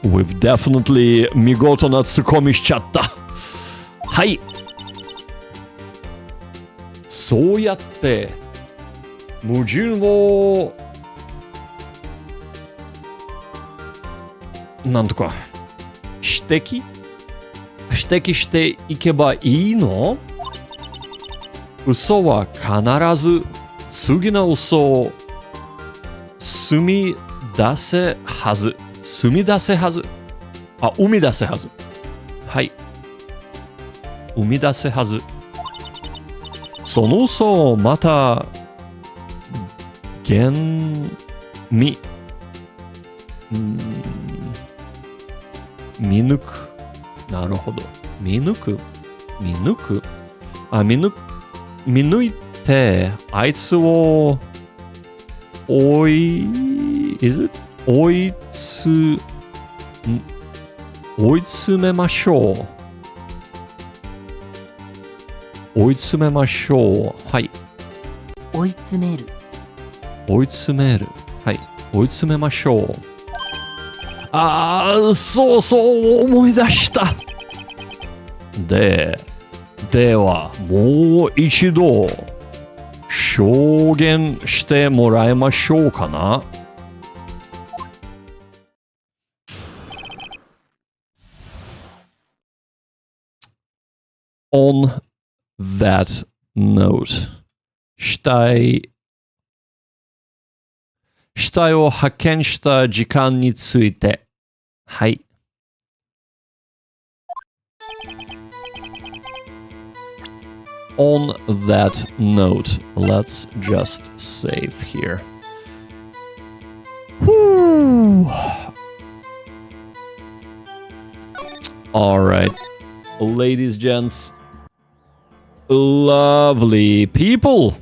We've definitely 見事なツッコミしちゃった。はい。そうやって矛盾をなんとか指摘していけばいいの？嘘は必ず次の嘘を生み出せはず。生み出せはず。生み出せはず。はい。生み出せはず。その嘘をまた見抜く。なるほど。見抜いて、あいつを追い詰めましょう。追い詰めましょう。はい。追い詰める。はい。追い詰めましょう。そう思い出した。では、もう一度、証言してもらいましょうかな。On that note, 死体を発見した時間について。はい。On that note, let's just save here. Whew. All right, ladies, gents, lovely people.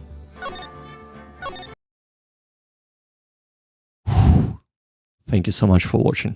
Thank you so much for watching.